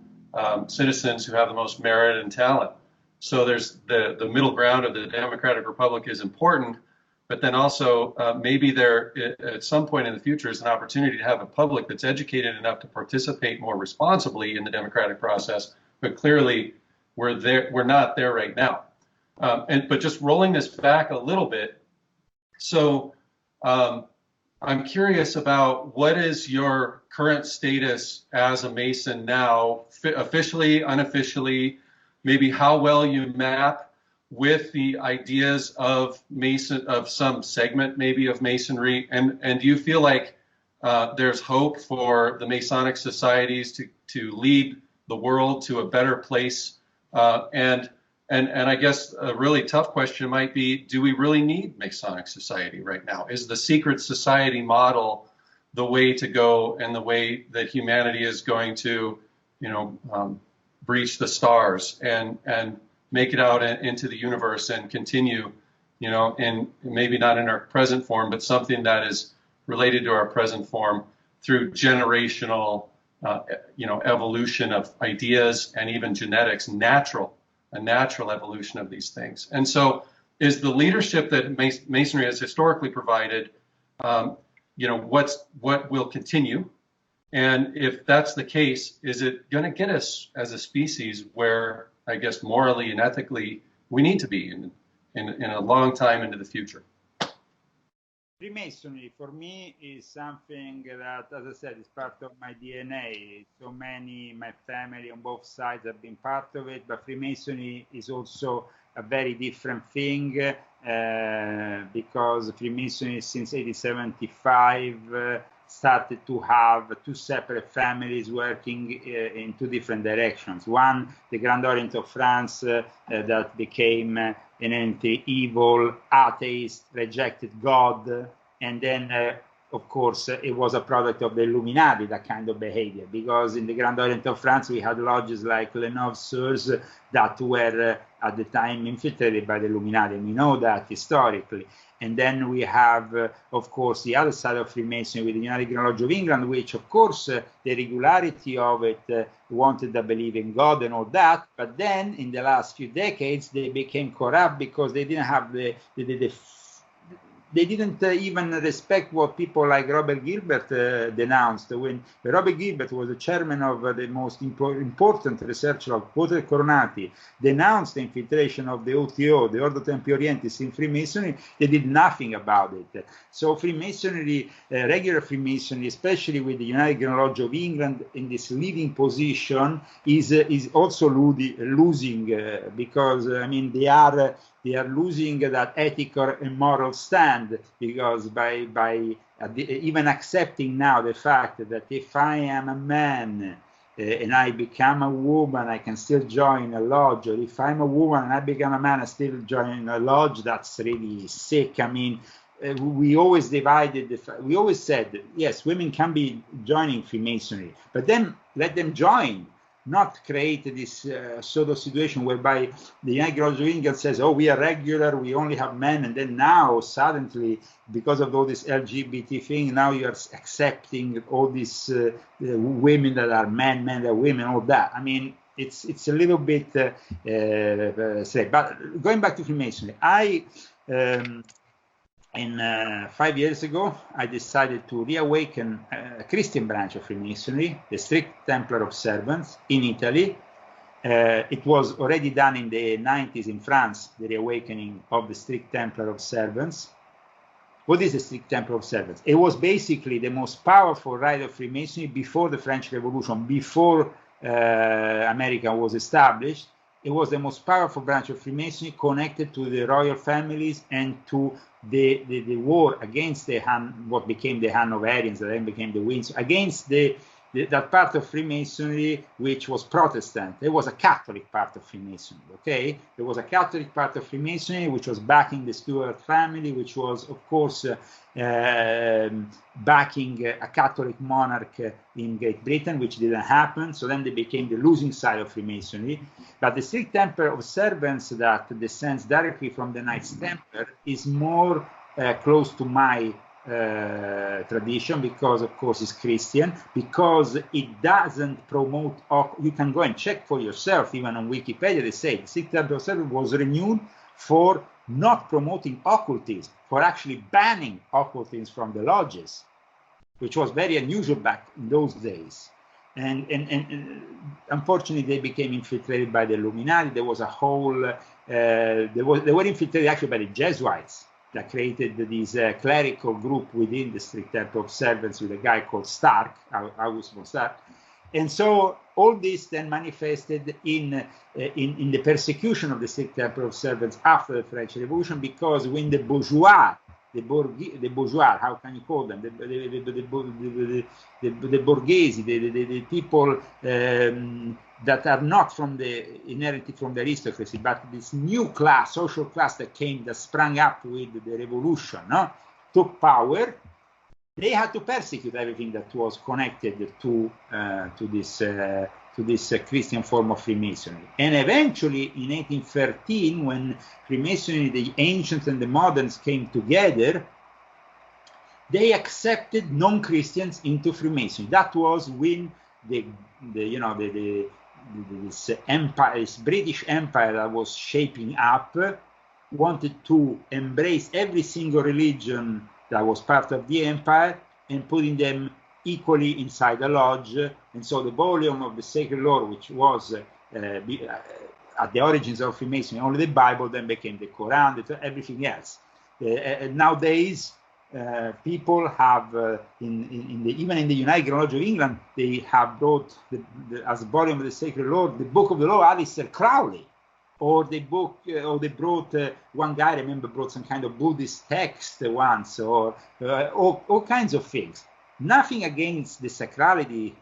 citizens who have the most merit and talent. So there's the middle ground of the democratic republic is important, but then also maybe there at some point in the future is an opportunity to have a public that's educated enough to participate more responsibly in the democratic process. But clearly we're not there right now. But just rolling this back a little bit, so I'm curious about what is your current status as a Mason now, officially, unofficially, maybe how well you map with the ideas of some segment maybe of Masonry, and do you feel like there's hope for the Masonic societies to lead the world to a better place? And I guess a really tough question might be, do we really need Masonic society right now? Is the secret society model the way to go and the way that humanity is going to, breach the stars and make it out into the universe and continue, in maybe not in our present form, but something that is related to our present form through generational, evolution of ideas and even genetics, a natural evolution of these things. And so is the leadership that Masonry has historically provided, what will continue? And if that's the case, is it going to get us as a species where, I guess, morally and ethically we need to be in a long time into the future? Freemasonry for me is something that, as I said, is part of my DNA. So many, my family on both sides have been part of it, but Freemasonry is also a very different thing because Freemasonry since 1875 started to have two separate families working in two different directions. One, the Grand Orient of France, that became an anti-evil, atheist, rejected God, and then, of course, it was a product of the Illuminati, that kind of behavior, because in the Grand Orient of France, we had lodges like Les Neuf Sœurs that were at the time infiltrated by the Illuminati, and we know that historically. And then we have, of course, the other side of Freemasonry with the United Grand Lodge of England, which, of course, the regularity of it wanted to believe in God and all that. But then, in the last few decades, they became corrupt because they didn't have they didn't even respect what people like Robert Gilbert denounced. When Robert Gilbert was the chairman of the most important researcher of Potere Coronati, denounced the infiltration of the OTO, the Ordo Templi Orientis, in Freemasonry, they did nothing about it. So Freemasonry, regular Freemasonry, especially with the United Grand Lodge of England in this leading position, is also losing because, I mean, they are losing that ethical and moral stand, because by even accepting now the fact that if I am a man and I become a woman, I can still join a lodge, or if I'm a woman and I become a man, I still join a lodge, that's really sick. I mean, we always we always said, yes, women can be joining Freemasonry, but then let them join. Not create this sort of situation whereby the United Grand Lodge of England says, oh, we are regular, we only have men, and then now suddenly, because of all this LGBT thing, now you are accepting all these women that are men that are women, all that. I mean, it's a little bit strange. But going back to Freemasonry, in 5 years ago, I decided to reawaken a Christian branch of Freemasonry, the strict Templar observance in Italy. It was already done in the 90s in France, the reawakening of the strict Templar observance. What is the strict Templar observance? It was basically the most powerful rite of Freemasonry before the French Revolution, before America was established. It was the most powerful branch of Freemasonry, connected to the royal families and to the war against what became the Hanoverians, that then became the Windsor, against that part of Freemasonry which was Protestant. It was a Catholic part of Freemasonry, okay? There was a Catholic part of Freemasonry which was backing the Stuart family, which was, of course, backing a Catholic monarch in Great Britain, which didn't happen. So then they became the losing side of Freemasonry. But the strict Templar observance that descends directly from the Knights Templar is more close to my tradition, because of course it's Christian, because it doesn't promote. You can go and check for yourself, even on Wikipedia they say the strict Templar observance was renewed for not promoting occultism, for actually banning occultism from the lodges, which was very unusual back in those days. And unfortunately, they became infiltrated by the Illuminati. There was a whole, they were infiltrated actually by the Jesuits that created this clerical group within the strict Templar observance with a guy called Stark, August von Stark. And so all this then manifested in the persecution of the strict Templar observance after the French Revolution, because when the bourgeois, how can you call them? The borghesi, the people that are not inherited from the aristocracy, but this new class, social class that sprang up with the revolution, took power. They had to persecute everything that was connected to this Christian form of Freemasonry. And eventually, in 1813, when Freemasonry, the ancients and the moderns, came together, they accepted non-Christians into Freemasonry. That was when this empire, this British Empire that was shaping up, wanted to embrace every single religion that was part of the empire and putting them equally inside the lodge. And so the volume of the sacred lore, which was at the origins of Freemasonry, only the Bible, then became the Quran, everything else. Nowadays, people have, even in the United Lodge of England, they have brought as volume of the sacred lore, the Book of the Law, Aleister Crowley, or the book, or they brought one guy, I remember, brought some kind of Buddhist text once, or all kinds of things. Nothing against the sacrality,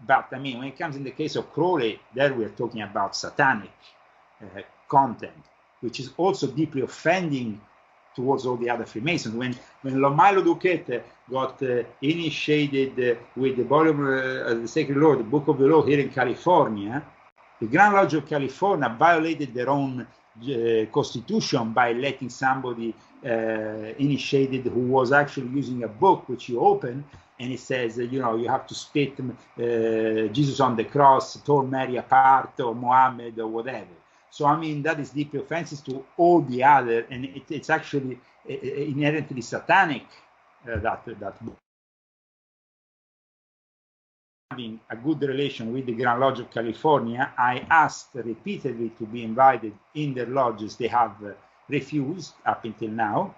but I mean, when it comes in the case of Crowley, there we're talking about satanic content, which is also deeply offending towards all the other Freemasons. When Milo Duquette got initiated with the volume of the Sacred Law, the Book of the Law here in California, the Grand Lodge of California violated their own constitution by letting somebody initiated who was actually using a book which you open, and it says, you have to spit Jesus on the cross, tore Mary apart, or Mohammed, or whatever. So, I mean, that is deeply offensive to all the other, and it's actually inherently satanic, that book. Having a good relation with the Grand Lodge of California, I asked repeatedly to be invited in their lodges. They have refused up until now.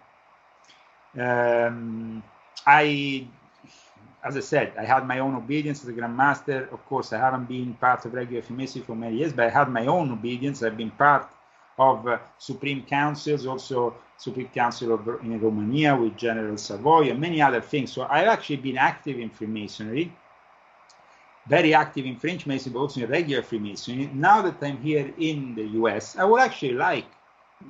As I said, I had my own obedience as a Grand Master. Of course, I haven't been part of regular Freemasonry for many years, but I had my own obedience. I've been part of Supreme Councils, also Supreme Council in Romania with General Savoy and many other things. So I've actually been active in Freemasonry, very active in French Masonry, but also in regular Freemasonry. Now that I'm here in the US, I would actually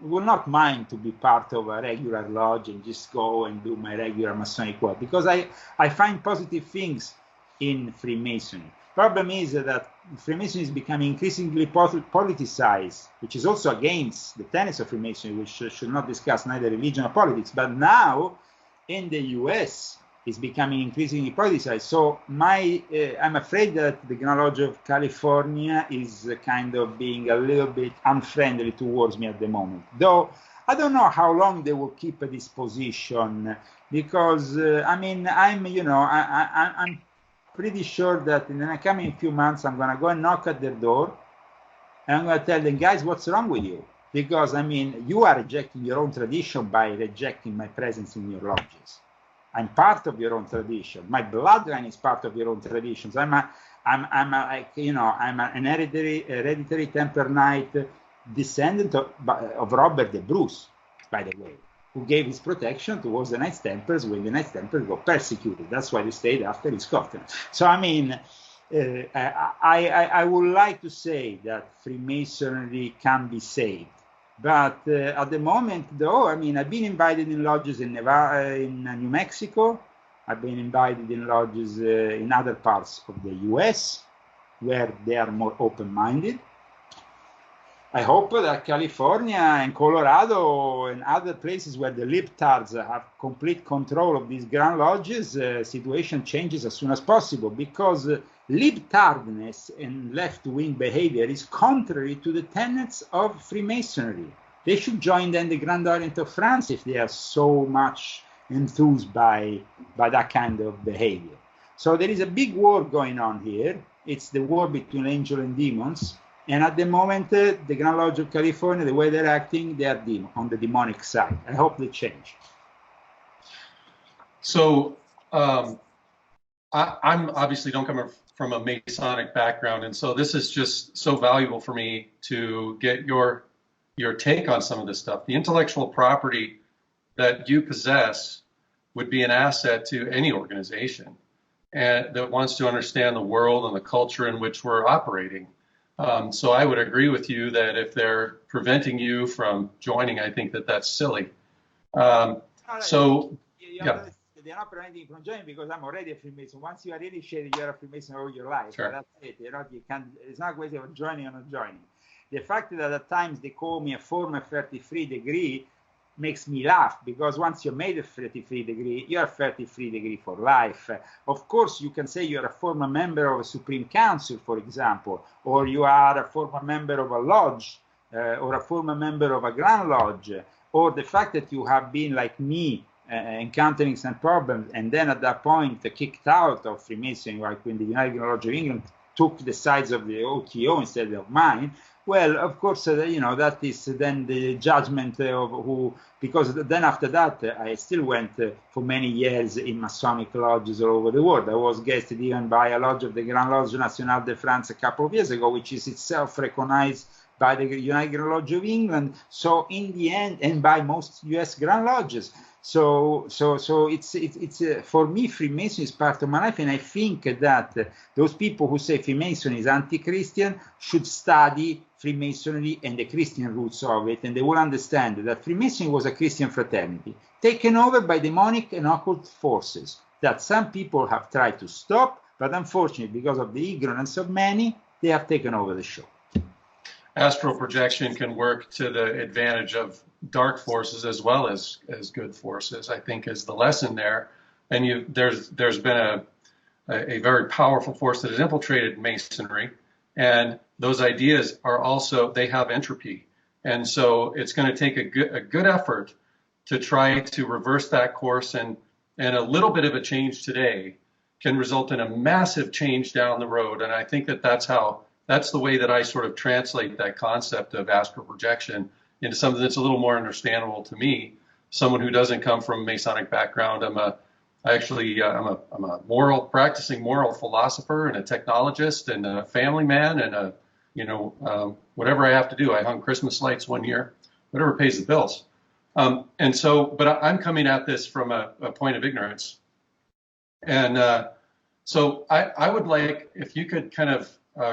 would not mind to be part of a regular lodge and just go and do my regular Masonic work, because I find positive things in Freemasonry. Problem is that Freemasonry is becoming increasingly politicized, which is also against the tenets of Freemasonry, which should not discuss neither religion or politics. But now in the US, it's becoming increasingly politicized. So I'm afraid that the Grand Lodge of California is kind of being a little bit unfriendly towards me at the moment. Though I don't know how long they will keep this position, because I'm pretty sure that in the coming few months I'm going to go and knock at their door, and I'm going to tell them, guys, what's wrong with you? Because you are rejecting your own tradition by rejecting my presence in your lodges. I'm part of your own tradition. My bloodline is part of your own traditions. I'm an hereditary Templar Knight, descendant of Robert the Bruce, by the way, who gave his protection towards the Knights Templars when the Knights Templars got persecuted. That's why they stayed after in Scotland. So I would like to say that Freemasonry can be saved. But at the moment, though, I've been invited in lodges in Nevada, in New Mexico. I've been invited in lodges in other parts of the US, where they are more open-minded. I hope that California and Colorado and other places where the libtards have complete control of these Grand Lodges, situation changes as soon as possible, because libtardness and left-wing behavior is contrary to the tenets of Freemasonry. They should join then the Grand Orient of France if they are so much enthused by that kind of behavior. So there is a big war going on here. It's the war between angel and demons. And at the moment, the Grand Lodge of California, the way they're acting, they are on the demonic side. I hope they change. So I'm obviously don't come from a Masonic background, and so this is just so valuable for me to get your take on some of this stuff. The intellectual property that you possess would be an asset to any organization and that wants to understand the world and the culture in which we're operating. So I would agree with you that if they're preventing you from joining, I think that's silly. They're not preventing you from joining because I'm already a Freemason. Once you are initiated, you're a Freemason all your life. Sure. So that's it. You can't. It's not a question of joining or not joining. The fact that at times they call me a former 33 degree makes me laugh, because once you're made a 33 degree, you're 33 degree for life. Of course, you can say you're a former member of a Supreme Council, for example, or you are a former member of a lodge, or a former member of a Grand Lodge, or the fact that you have been like me, encountering some problems, and then at that point kicked out of Freemasonry, like when the United Lodge of England took the sides of the OTO instead of mine. Well, of course, that is then the judgment of who, because then after that, I still went for many years in Masonic lodges all over the world. I was guested even by a lodge of the Grand Lodge Nationale de France a couple of years ago, which is itself recognized by the United Lodge of England. So in the end, and by most U.S. Grand Lodges. So it's for me, Freemasonry is part of my life, and I think that those people who say Freemasonry is anti-Christian should study Freemasonry and the Christian roots of it, and they will understand that Freemasonry was a Christian fraternity taken over by demonic and occult forces that some people have tried to stop, but unfortunately, because of the ignorance of many, they have taken over the show. Astral projection can work to the advantage of dark forces as well as good forces, I think, is the lesson there. And there's been a very powerful force that has infiltrated Masonry, and those ideas are also, they have entropy. And so it's going to take a good effort to try to reverse that course, and a little bit of a change today can result in a massive change down the road. And I think that's the way that I sort of translate that concept of astral projection into something that's a little more understandable to me, someone who doesn't come from a Masonic background. I'm a practicing moral philosopher and a technologist and a family man and whatever I have to do. I hung Christmas lights one year, whatever pays the bills. But I'm coming at this from a point of ignorance. And so I would like, if you could kind of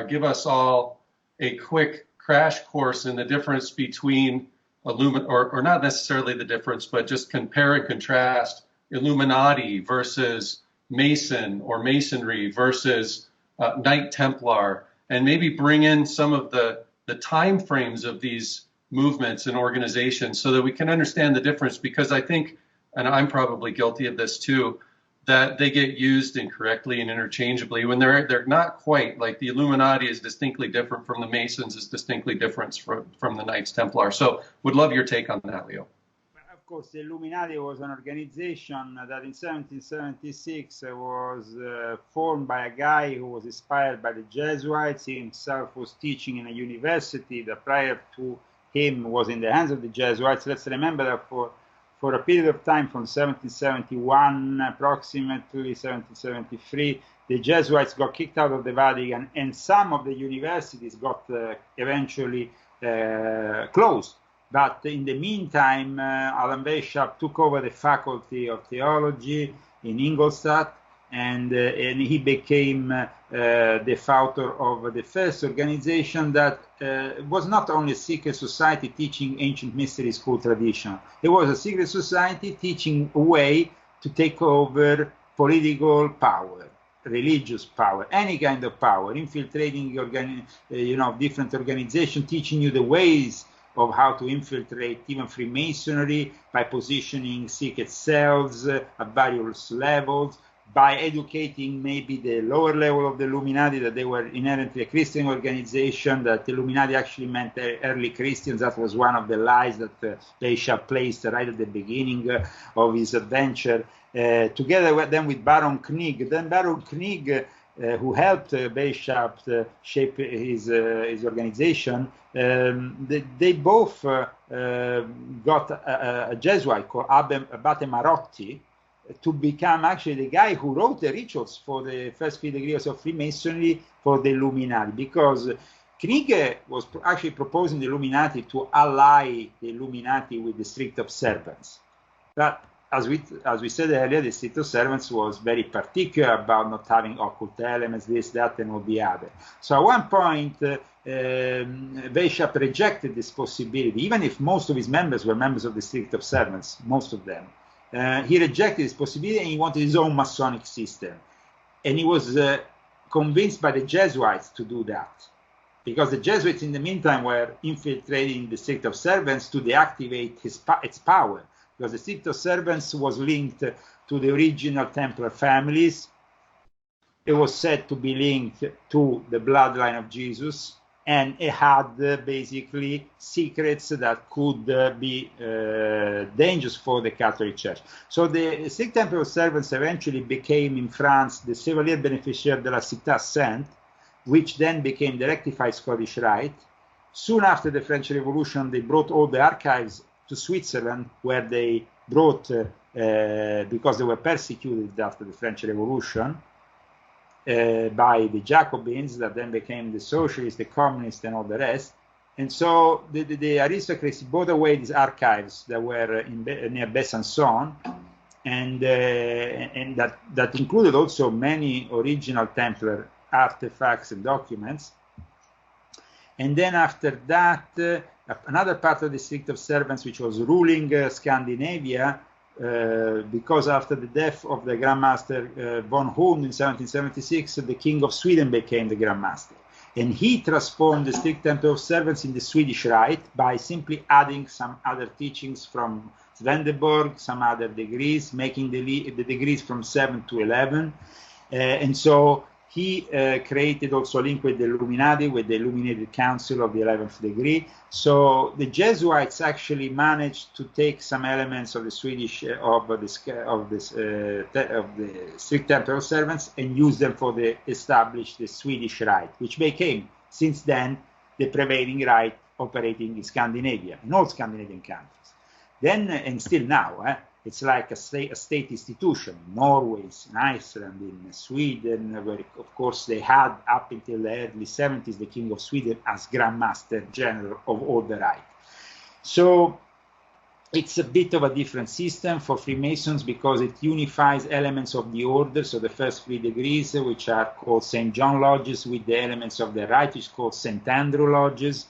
give us all a quick crash course in the difference between or not necessarily the difference, but just compare and contrast Illuminati versus Mason or Masonry versus Knight Templar, and maybe bring in some of the time frames of these movements and organizations so that we can understand the difference, because I think, and I'm probably guilty of this too, that they get used incorrectly and interchangeably when they're not quite. Like the Illuminati is distinctly different from the Masons, is distinctly different from the Knights Templar. So would love your take on that, Leo. Of course, the Illuminati was an organization that in 1776 was formed by a guy who was inspired by the Jesuits. He himself was teaching in a university that prior to him was in the hands of the Jesuits. Let's remember that for a period of time from 1771 approximately 1773, the Jesuits got kicked out of the Vatican, and some of the universities got eventually closed. But in the meantime, Alan Weishaupt took over the Faculty of Theology in Ingolstadt, and he became the founder of the first organization that was not only a secret society teaching ancient mystery school tradition. It was a secret society teaching a way to take over political power, religious power, any kind of power, infiltrating different organizations, teaching you the ways of how to infiltrate even Freemasonry by positioning secret cells at various levels, by educating maybe the lower level of the Illuminati that they were inherently a Christian organization, that the Illuminati actually meant early Christians. That was one of the lies that Weishaupt placed right at the beginning of his adventure, together with Baron Knig. Then Baron Knig, who helped Weishaupt shape his organization, they both got a Jesuit called Abate Marotti to become actually the guy who wrote the rituals for the first 3 degrees of Freemasonry for the Illuminati, because Knig was actually proposing the Illuminati to ally the Illuminati with the strict observance. But as we said earlier, the strict observance was very particular about not having occult elements, this, that, and all the other. So at one point, Weishaupt rejected this possibility, even if most of his members were members of the strict observance, most of them. He rejected this possibility, and he wanted his own Masonic system. And he was convinced by the Jesuits to do that, because the Jesuits in the meantime were infiltrating the strict observance to deactivate its power, because the strict observance was linked to the original Templar families. It was said to be linked to the bloodline of Jesus, and it had basically secrets that could be dangerous for the Catholic Church. So the strict temple observance eventually became in France the Chevalier Bénéficiaire de la Cité Sainte, which then became the rectified Scottish Rite. Soon after the French Revolution, they brought all the archives to Switzerland, where they brought, because they were persecuted after the French Revolution, by the Jacobins that then became the socialists, the communists, and all the rest. And so the aristocracy brought away these archives that were near Besançon, and that included also many original Templar artifacts and documents. And then after that, another part of the strict observance, which was ruling Scandinavia, because after the death of the Grand Master von Horn in 1776, the King of Sweden became the Grand Master. And he transformed the strict temple observance in the Swedish Rite by simply adding some other teachings from Swedenborg, some other degrees, making the degrees from 7 to 11. And so he created also a link with the Illuminati, with the Illuminated Council of the 11th degree. So the Jesuits actually managed to take some elements of the Swedish of the strict temple observance and use them for the Swedish Rite, which became since then the prevailing rite operating in Scandinavia, in all Scandinavian countries. Then and still now. It's like a state institution in Norway, in Iceland, in Sweden, where of course they had up until the early 70s the King of Sweden as Grand Master General of all the Rite. So it's a bit of a different system for Freemasons because it unifies elements of the order, so the first 3 degrees, which are called St. John Lodges, with the elements of the Rite, which is called St. Andrew Lodges.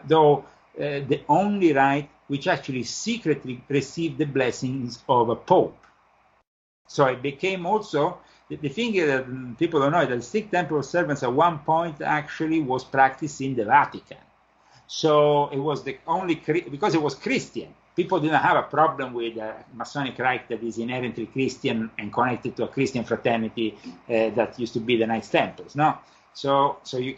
Though the only Rite which actually secretly received the blessings of a pope. So it became also, the thing that people don't know is that the strict temple observance at one point actually was practiced in the Vatican. So it was the only, because it was Christian, people didn't have a problem with a Masonic Rite that is inherently Christian and connected to a Christian fraternity that used to be the Knights Templars, no? So you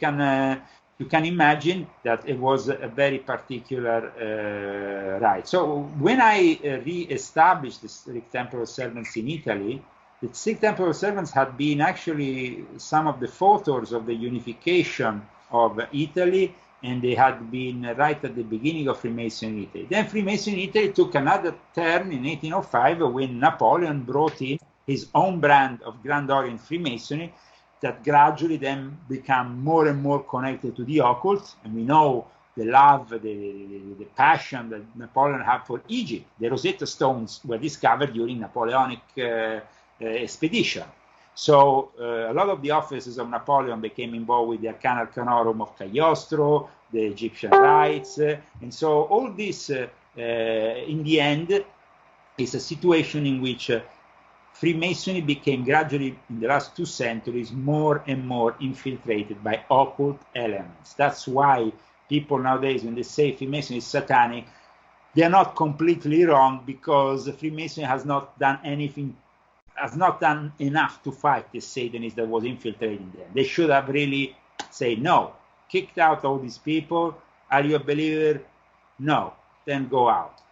can imagine that it was a very particular rite. So when I re-established the strict temple observance in Italy, the strict temple observance had been actually some of the authors of the unification of Italy, and they had been right at the beginning of Freemason in Italy. Then Freemason in Italy took another turn in 1805 when Napoleon brought in his own brand of Grand Orient Freemasonry, that gradually then become more and more connected to the occult. And we know the love, the passion that Napoleon had for Egypt. The Rosetta Stones were discovered during Napoleonic expedition. So a lot of the officers of Napoleon became involved with the Arcana Arcanorum of Cagliostro, the Egyptian rites. And so all this, in the end, is a situation in which Freemasonry became gradually, in the last 2 centuries, more and more infiltrated by occult elements. That's why people nowadays, when they say Freemasonry is satanic, they are not completely wrong, because Freemasonry has not done anything, has not done enough to fight the Satanism that was infiltrating them. They should have really said, no, kicked out all these people. Are you a believer? No, then go out.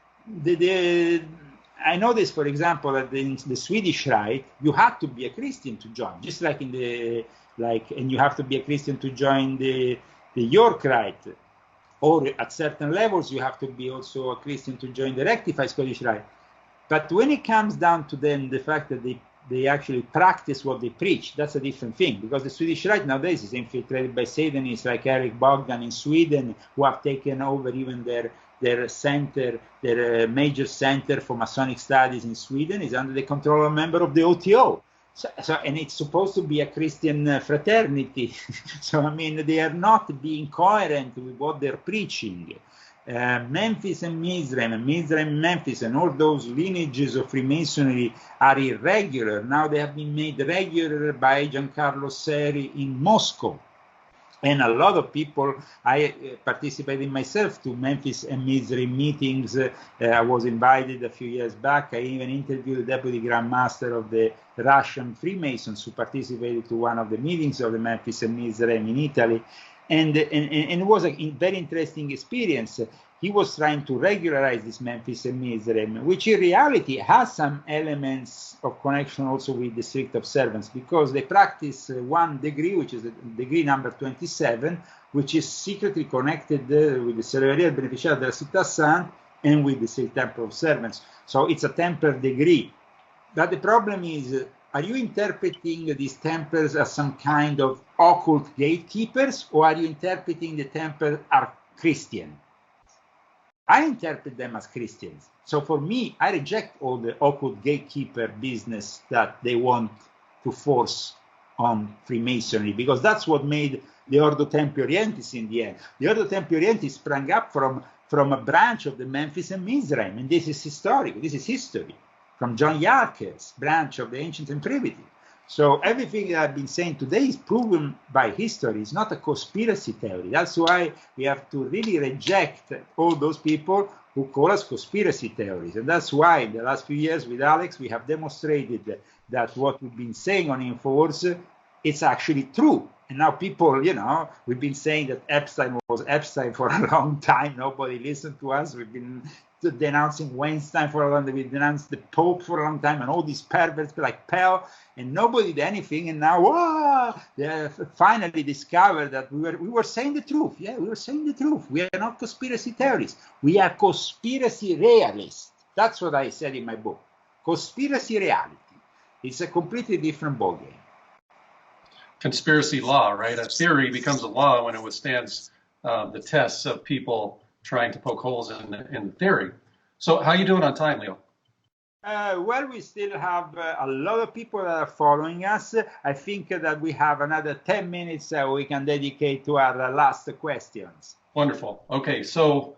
I noticed, for example, that in the Swedish Rite, you had to be a Christian to join, just like in the, and you have to be a Christian to join the York Rite. Or at certain levels, you have to be also a Christian to join the rectified Scottish Rite. But when it comes down to then the fact that they actually practice what they preach, that's a different thing, because the Swedish Rite nowadays is infiltrated by Satanists like Eric Bogdan in Sweden, who have taken over even their center, their major center for Masonic studies in Sweden is under the control of a member of the OTO. And it's supposed to be a Christian fraternity. So, I mean, they are not being coherent with what they're preaching. Memphis and Mizraim, and Mizraim and Memphis, and all those lineages of Freemasonry are irregular. Now they have been made regular by Giancarlo Seri in Moscow. And a lot of people, I participated myself to Memphis and Mizrahi meetings. I was invited a few years back. I even interviewed the deputy Grand Master of the Russian Freemasons who participated to one of the meetings of the Memphis and Mizrahi in Italy. And it was a very interesting experience. He was trying to regularize this Memphis and Mizraim, which in reality has some elements of connection also with the strict observance, because they practice one degree, which is degree number 27, which is secretly connected with the Serveria Beneficiaria della Città Santa and with the strict temple observance. So it's a Templar degree. But the problem is, are you interpreting these Templars as some kind of occult gatekeepers, or are you interpreting the Templars as Christian? I interpret them as Christians. So for me, I reject all the occult gatekeeper business that they want to force on Freemasonry, because that's what made the Ordo Templi Orientis in the end. The Ordo Templi Orientis sprang up from a branch of the Memphis and Mizraim, and this is historical, this is history, from John Yarker's branch of the Ancient and Primitive. So everything that I've been saying today is proven by history. It's not a conspiracy theory. That's why we have to really reject all those people who call us conspiracy theories. And that's why in the last few years with Alex, we have demonstrated that what we've been saying on InfoWars, it's actually true. And now people, we've been saying that Epstein was Epstein for a long time. Nobody listened to us. We've been denouncing Weinstein for a long time. We denounced the Pope for a long time, and all these perverts like Pell, and nobody did anything. And now, they finally discovered that we were saying the truth. Yeah, we were saying the truth. We are not conspiracy theorists. We are conspiracy realists. That's what I said in my book. Conspiracy reality. It's a completely different ballgame. Conspiracy law, right? A theory becomes a law when it withstands the tests of people trying to poke holes in the theory. So how are you doing on time, Leo? Well, we still have a lot of people that are following us. I think that we have another 10 minutes we can dedicate to our last questions. Wonderful. Okay, so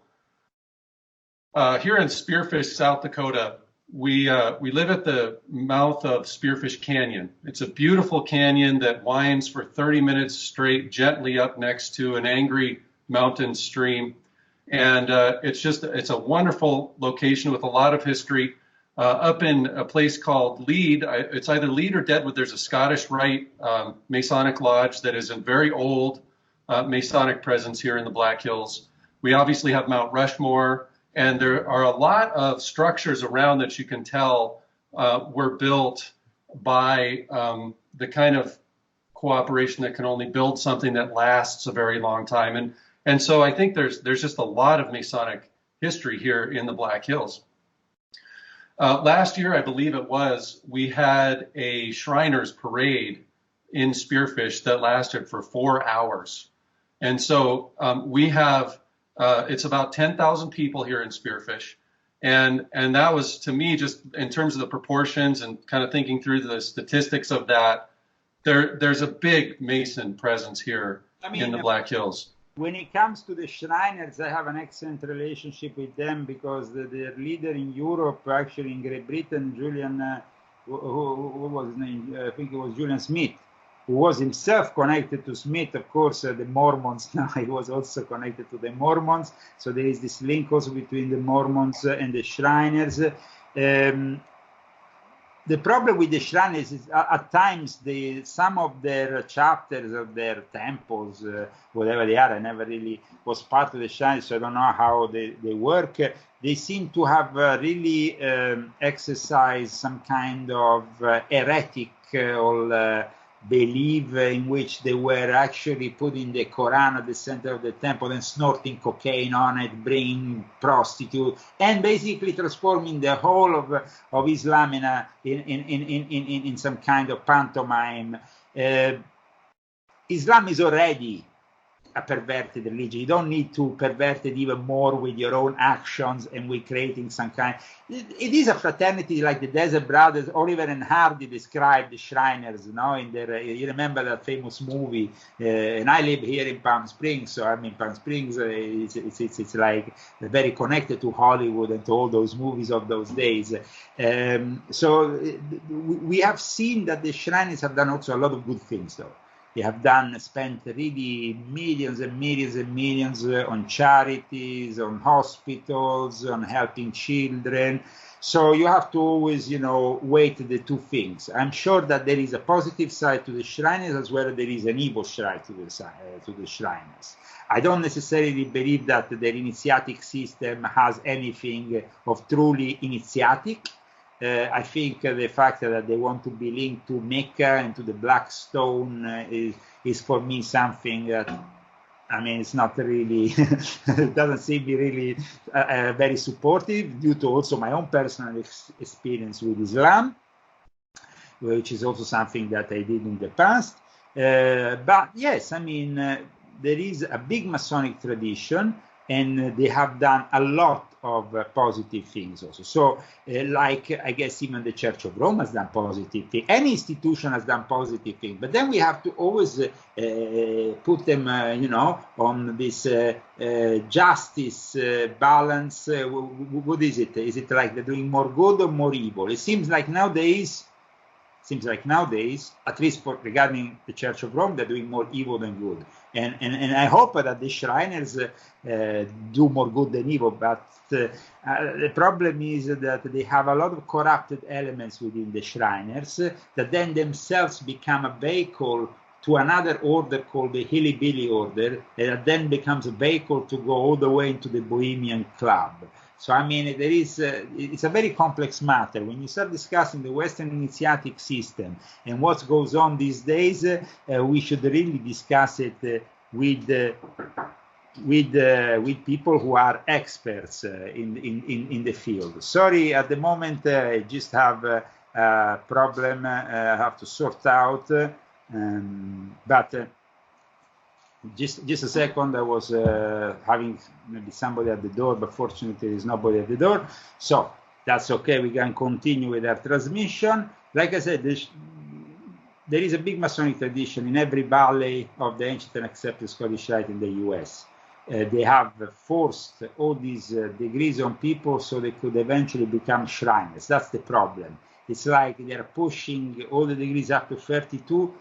here in Spearfish, South Dakota, we live at the mouth of Spearfish Canyon. It's a beautiful canyon that winds for 30 minutes straight, gently up next to an angry mountain stream. And it's a wonderful location with a lot of history. Up in a place called Lead, it's either Lead or Deadwood, there's a Scottish Rite Masonic Lodge that is a very old Masonic presence here in the Black Hills. We obviously have Mount Rushmore, and there are a lot of structures around that you can tell were built by the kind of cooperation that can only build something that lasts a very long time. And so I think there's just a lot of Masonic history here in the Black Hills. Last year, I believe it was, we had a Shriners parade in Spearfish that lasted for 4 hours. And so we have, it's about 10,000 people here in Spearfish. And that was, to me, just in terms of the proportions and kind of thinking through the statistics of that, there's a big Mason presence here in the Black Hills. When it comes to the Shriners, I have an excellent relationship with them because their leader in Europe, actually in Great Britain, Julian, who was his name? I think it was Julian Smith, who was himself connected to Smith, of course, the Mormons. Now he was also connected to the Mormons. So there is this link also between the Mormons and the Shriners. The problem with the Shriners is at times some of their chapters of their temples, whatever they are, I never really was part of the Shriners, so I don't know how they work. They seem to have really exercised some kind of heretical belief in which they were actually putting the Quran at the center of the temple and snorting cocaine on it, bringing prostitutes, and basically transforming the whole of Islam in some kind of pantomime. Islam is already a perverted religion. You don't need to pervert it even more with your own actions and with creating some kind. It is a fraternity like the Desert Brothers. Oliver and Hardy described the Shriners, in their. You remember that famous movie? And I live here in Palm Springs, so I mean Palm Springs. It's like very connected to Hollywood and to all those movies of those days. So we have seen that the Shriners have done also a lot of good things, though. They have spent really millions and millions and millions on charities, on hospitals, on helping children. So you have to always, weigh the two things. I'm sure that there is a positive side to the Shriners as well as there is an evil side to the Shriners. I don't necessarily believe that their initiatic system has anything of truly initiatic. I think the fact that they want to be linked to Mecca and to the Black Stone is for me something that, it's not really, it doesn't seem me really very supportive due to also my own personal experience with Islam, which is also something that I did in the past. But yes, there is a big Masonic tradition, and they have done a lot of positive things also. So, like, I guess even the Church of Rome has done positive things. Any institution has done positive things. But then we have to always put them, on this justice balance. What is it? Is it like they're doing more good or more evil? It seems like nowadays, at least regarding the Church of Rome, they're doing more evil than good. And I hope that the Shriners do more good than evil, but the problem is that they have a lot of corrupted elements within the Shriners that then themselves become a vehicle to another order called the Hilly Billy Order, that then becomes a vehicle to go all the way into the Bohemian Club. So, it's a very complex matter. When you start discussing the Western initiatic system and what goes on these days, we should really discuss it with people who are experts in the field. Sorry, at the moment, I just have a problem I have to sort out, but just a second, I was having maybe somebody at the door, but fortunately there is nobody at the door. So that's okay, we can continue with our transmission. Like I said, there is a big Masonic tradition in every valley of the ancient and accepted Scottish Rite in the US. They have forced all these degrees on people so they could eventually become Shriners. That's the problem. It's like they're pushing all the degrees up to 32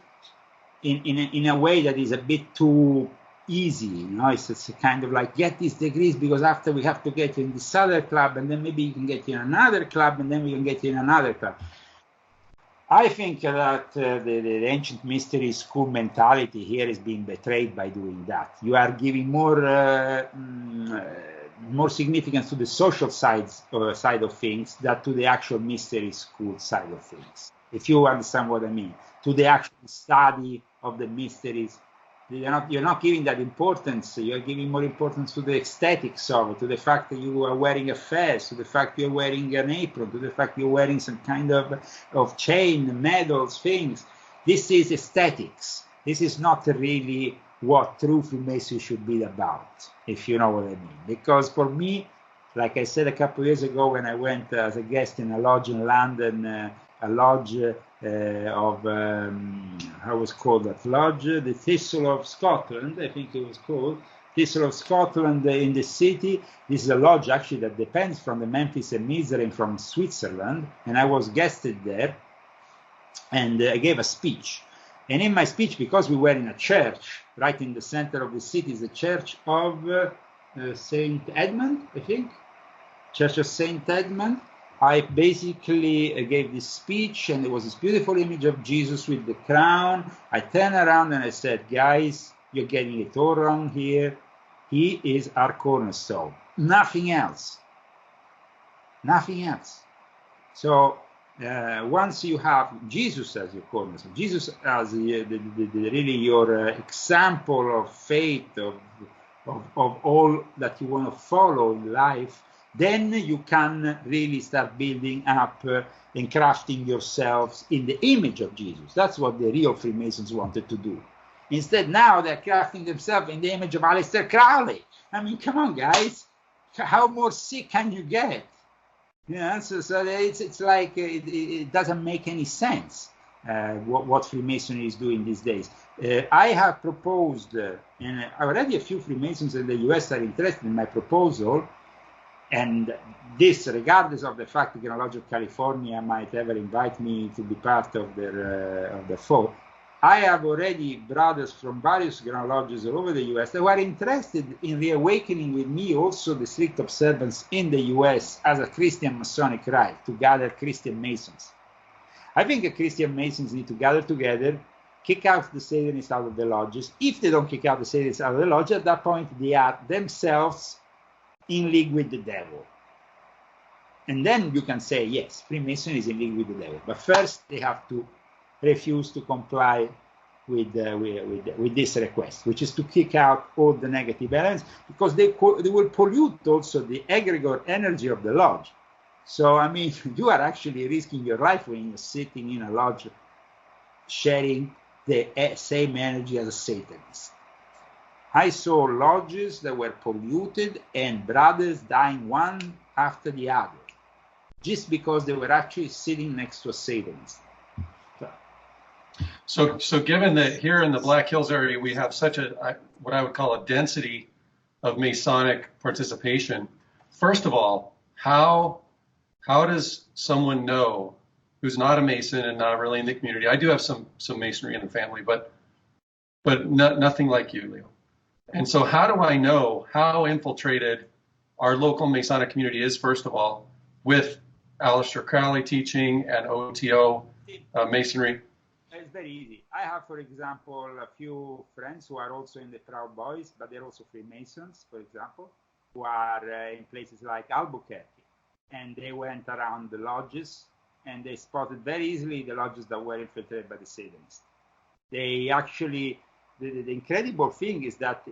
in a way that is a bit too easy. It's kind of like, get these degrees because after we have to get you in this other club, and then maybe you can get you in another club, and then we can get you in another club. I think that the ancient mystery school mentality here is being betrayed by doing that. You are giving more significance to the social side of things than to the actual mystery school side of things, if you understand what I mean. To the actual study of the mysteries, you're not giving that importance. You're giving more importance to the aesthetics of it, to the fact that you are wearing a fez, to the fact you're wearing an apron, to the fact you're wearing some kind of chain, medals, things. This is aesthetics. This is not really what true Freemasonry should be about, if you know what I mean. Because for me, like I said a couple of years ago when I went as a guest in a lodge in London, a lodge how was called that lodge? The Thistle of Scotland, I think it was called. Thistle of Scotland in the city. This is a lodge actually that depends from the Memphis and Mizraim from Switzerland. And I was guested there and I gave a speech. And in my speech, because we were in a church, right in the center of the city is the church of St. Edmund, I think. Church of St. Edmund. I basically gave this speech, and there was this beautiful image of Jesus with the crown. I turned around and I said, guys, you're getting it all wrong here. He is our cornerstone. Nothing else. Nothing else. So once you have Jesus as your cornerstone, Jesus as really your example of faith, of all that you want to follow in life, then you can really start building up and crafting yourselves in the image of Jesus. That's what the real Freemasons wanted to do. Instead, now they're crafting themselves in the image of Aleister Crowley. Come on, guys. How more sick can you get? So it's like it doesn't make any sense what Freemasonry is doing these days. I have proposed, and already a few Freemasons in the US are interested in my proposal, and this, regardless of the fact that College of California might ever invite me to be part of their fold, I have already brothers from various ground lodges all over the US that were interested in reawakening with me also the strict observance in the US as a Christian Masonic rite to gather Christian Masons. I think Christian Masons need to gather together, kick out the Satanists out of the lodges. If they don't kick out the Satanists out of the lodge, at that point they are themselves in league with the devil. And then you can say, yes, Freemason is in league with the devil. But first they have to refuse to comply with this request, which is to kick out all the negative elements, because they will pollute also the egregore energy of the lodge. So, I mean, you are actually risking your life when you're sitting in a lodge sharing the same energy as a Satanist. I saw lodges that were polluted and brothers dying one after the other, just because they were actually sitting next to a Satanist. So given that here in the Black Hills area we have such a, what I would call a density of Masonic participation, first of all, how does someone know who's not a Mason and not really in the community? I do have some Masonry in the family, but nothing like you, Leo. And so how do I know how infiltrated our local Masonic community is, first of all, with Aleister Crowley teaching and OTO Masonry? It's very easy. I have, for example, a few friends who are also in the Proud Boys, but they're also Freemasons, for example, who are in places like Albuquerque. And they went around the lodges, and they spotted very easily the lodges that were infiltrated by the Satanists. They actually, the incredible thing is that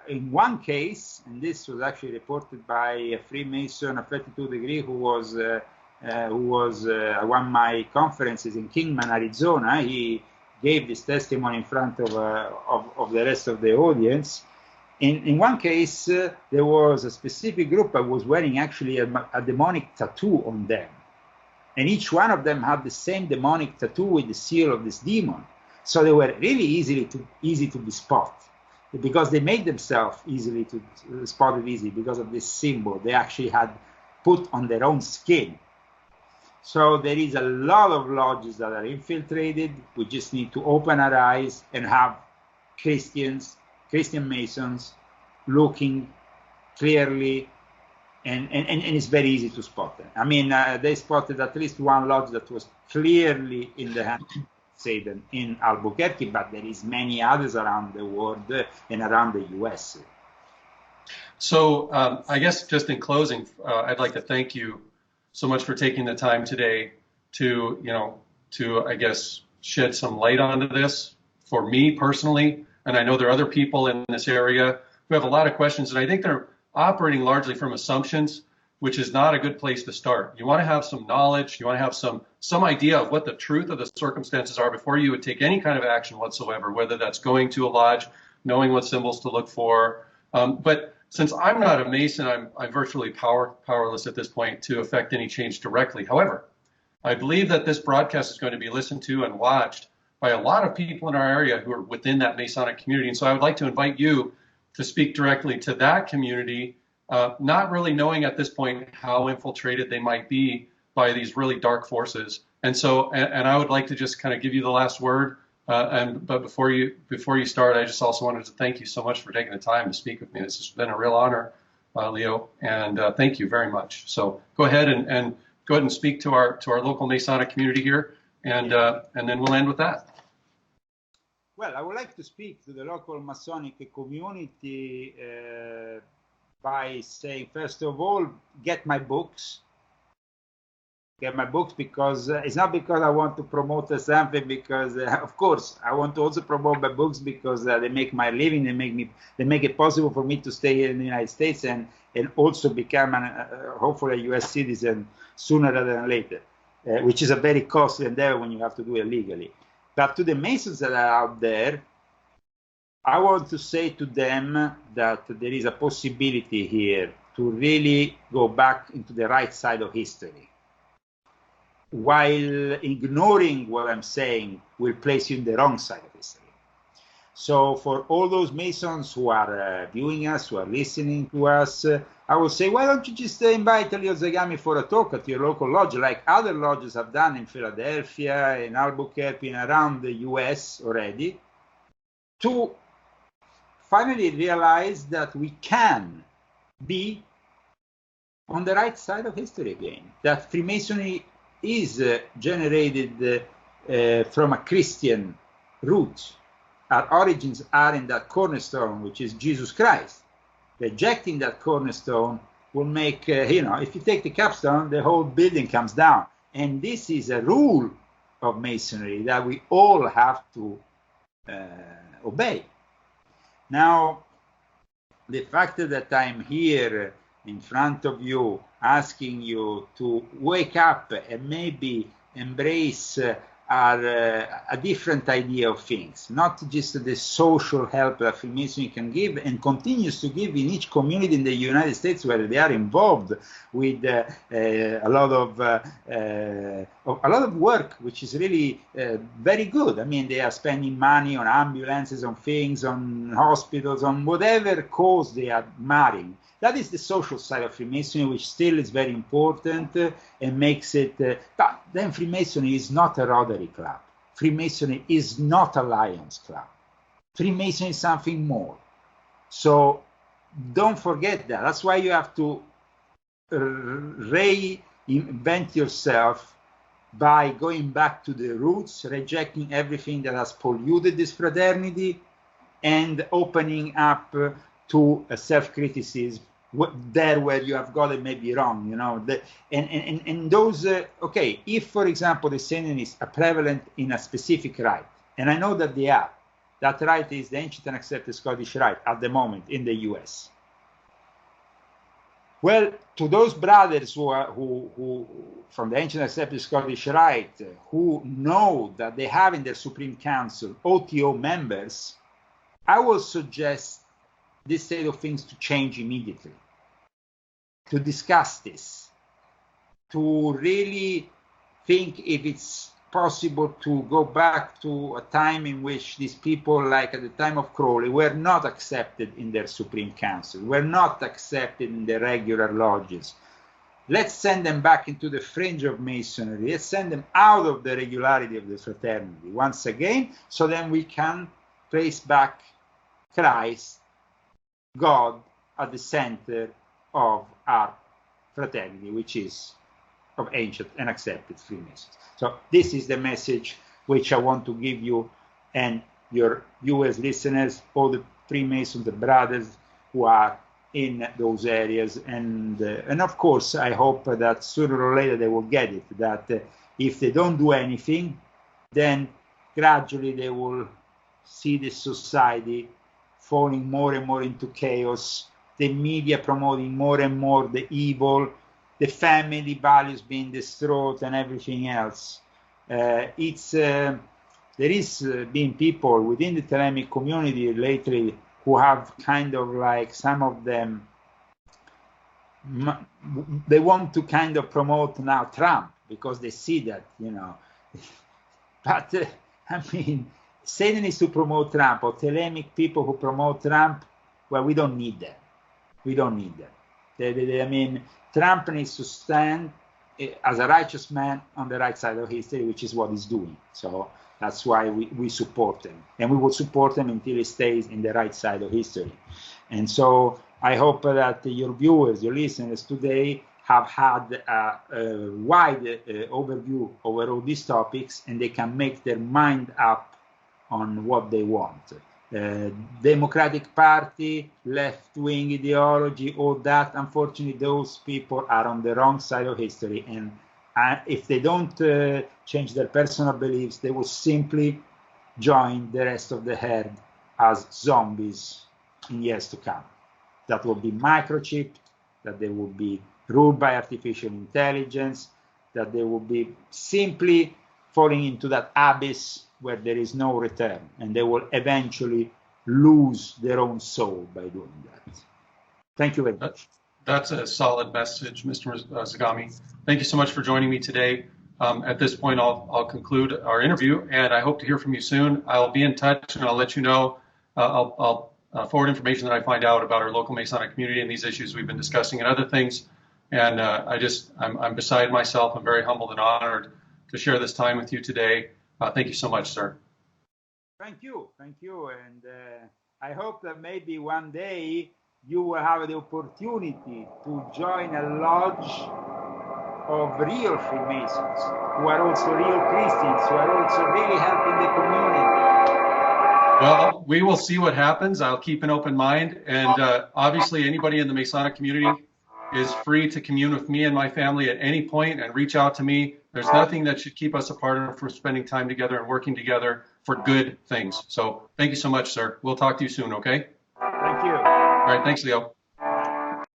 in one case, and this was actually reported by a Freemason, a 32 degree, who was at one of my conferences in Kingman, Arizona. He gave this testimony in front of the rest of the audience. In one case, there was a specific group that was wearing actually a demonic tattoo on them. And each one of them had the same demonic tattoo with the seal of this demon. So they were really easy to be spotted, because they made themselves easily to spotted easily because of this symbol they actually had put on their own skin. So there is a lot of lodges that are infiltrated. We just need to open our eyes and have Christian Masons looking clearly, and it's very easy to spot them. I mean, they spotted at least one lodge that was clearly in the hands of Satan in Albuquerque, but there is many others around the world and around the US. So I guess just in closing, I'd like to thank you so much for taking the time today to I guess shed some light onto this for me personally. And I know there are other people in this area who have a lot of questions, and I think they're operating largely from assumptions, which is not a good place to start. You want to have some knowledge, you want to have some idea of what the truth of the circumstances are before you would take any kind of action whatsoever, whether that's going to a lodge, knowing what symbols to look for. But since I'm not a Mason, I'm virtually powerless at this point to affect any change directly. However, I believe that this broadcast is going to be listened to and watched by a lot of people in our area who are within that Masonic community. And so I would like to invite you to speak directly to that community, not really knowing at this point how infiltrated they might be by these really dark forces. And so, and I would like to just kind of give you the last word. But before you start, I just also wanted to thank you so much for taking the time to speak with me. This has been a real honor, Leo, and thank you very much. So go ahead and go ahead and speak to our local Masonic community here, and then we'll end with that. Well, I would like to speak to the local Masonic community by saying, first of all, get my books. Get my books, because it's not because I want to promote something, because of course I want to also promote my books because they make my living, they make it possible for me to stay here in the United States and also become hopefully a US citizen sooner rather than later, which is a very costly endeavor when you have to do it legally. But to the Masons that are out there, I want to say to them that there is a possibility here to really go back into the right side of history. While ignoring what I'm saying will place you in the wrong side of history. So for all those Masons who are viewing us, who are listening to us, I will say, why don't you just invite Leo Zagami for a talk at your local lodge, like other lodges have done in Philadelphia, in Albuquerque, and around the US already, to finally realize that we can be on the right side of history again, that Freemasonry is generated from a Christian root. Our origins are in that cornerstone, which is Jesus Christ. Rejecting that cornerstone will make, if you take the capstone, the whole building comes down. And this is a rule of Masonry that we all have to obey. Now, the fact that I'm here in front of you, asking you to wake up and maybe embrace a different idea of things, not just the social help that Freemasonry can give and continues to give in each community in the United States where they are involved with a lot of work, which is really very good. I mean, they are spending money on ambulances, on things, on hospitals, on whatever cause they are marrying. That is the social side of Freemasonry, which still is very important and makes it. But then Freemasonry is not a Rotary Club. Freemasonry is not a Lions Club. Freemasonry is something more. So don't forget that. That's why you have to reinvent yourself by going back to the roots, rejecting everything that has polluted this fraternity, and opening up to a self-criticism there where you have got it maybe wrong, and those, okay, if, for example, the Satanists are prevalent in a specific rite, and I know that they are, that rite is the ancient and accepted Scottish rite at the moment in the US. Well, to those brothers who from the ancient accepted Scottish rite, who know that they have in their Supreme Council OTO members, I will suggest this state of things to change immediately, to discuss this, to really think if it's possible to go back to a time in which these people, like at the time of Crowley, were not accepted in their Supreme Council, were not accepted in the regular lodges. Let's send them back into the fringe of Masonry. Let's send them out of the regularity of the fraternity once again, so then we can place back Christ, God, at the center of our fraternity, which is of ancient and accepted Freemasons. So this is the message which I want to give you and your viewers, listeners, all the Freemasons, the brothers who are in those areas. And of course, I hope that sooner or later they will get it, that if they don't do anything, then gradually they will see this society falling more and more into chaos, the media promoting more and more the evil, the family values being destroyed, and everything else. There is been people within the Thelemic community lately who have kind of like, some of them, they want to kind of promote now Trump because they see that, But, I mean, Satanists who promote Trump, or Thelemic people who promote Trump, well, we don't need that. We don't need that. I mean, Trump needs to stand as a righteous man on the right side of history, which is what he's doing. So that's why we support him. And we will support him until he stays in the right side of history. And so I hope that your viewers, your listeners today have had a wide overview over all these topics, and they can make their mind up on what they want. Democratic Party, left-wing ideology, all that, unfortunately, those people are on the wrong side of history. And if they don't change their personal beliefs, they will simply join the rest of the herd as zombies in years to come. That will be microchipped, that they will be ruled by artificial intelligence, that they will be simply falling into that abyss where there is no return, and they will eventually lose their own soul by doing that. Thank you very much. That's a solid message, Mr. Zagami. Thank you so much for joining me today. At this point, I'll conclude our interview, and I hope to hear from you soon. I'll be in touch, and I'll let you know I'll forward information that I find out about our local Masonic community and these issues we've been discussing and other things. And I'm beside myself. I'm very humbled and honored to share this time with you today. Thank you so much, sir. Thank you. And I hope that maybe one day you will have the opportunity to join a lodge of real Freemasons who are also real Christians, who are also really helping the community. Well, we will see what happens. I'll keep an open mind. And obviously, anybody in the Masonic community is free to commune with me and my family at any point and reach out to me. There's nothing that should keep us apart from spending time together and working together for good things. So thank you so much, sir. We'll talk to you soon, okay? Thank you. All right. Thanks, Leo.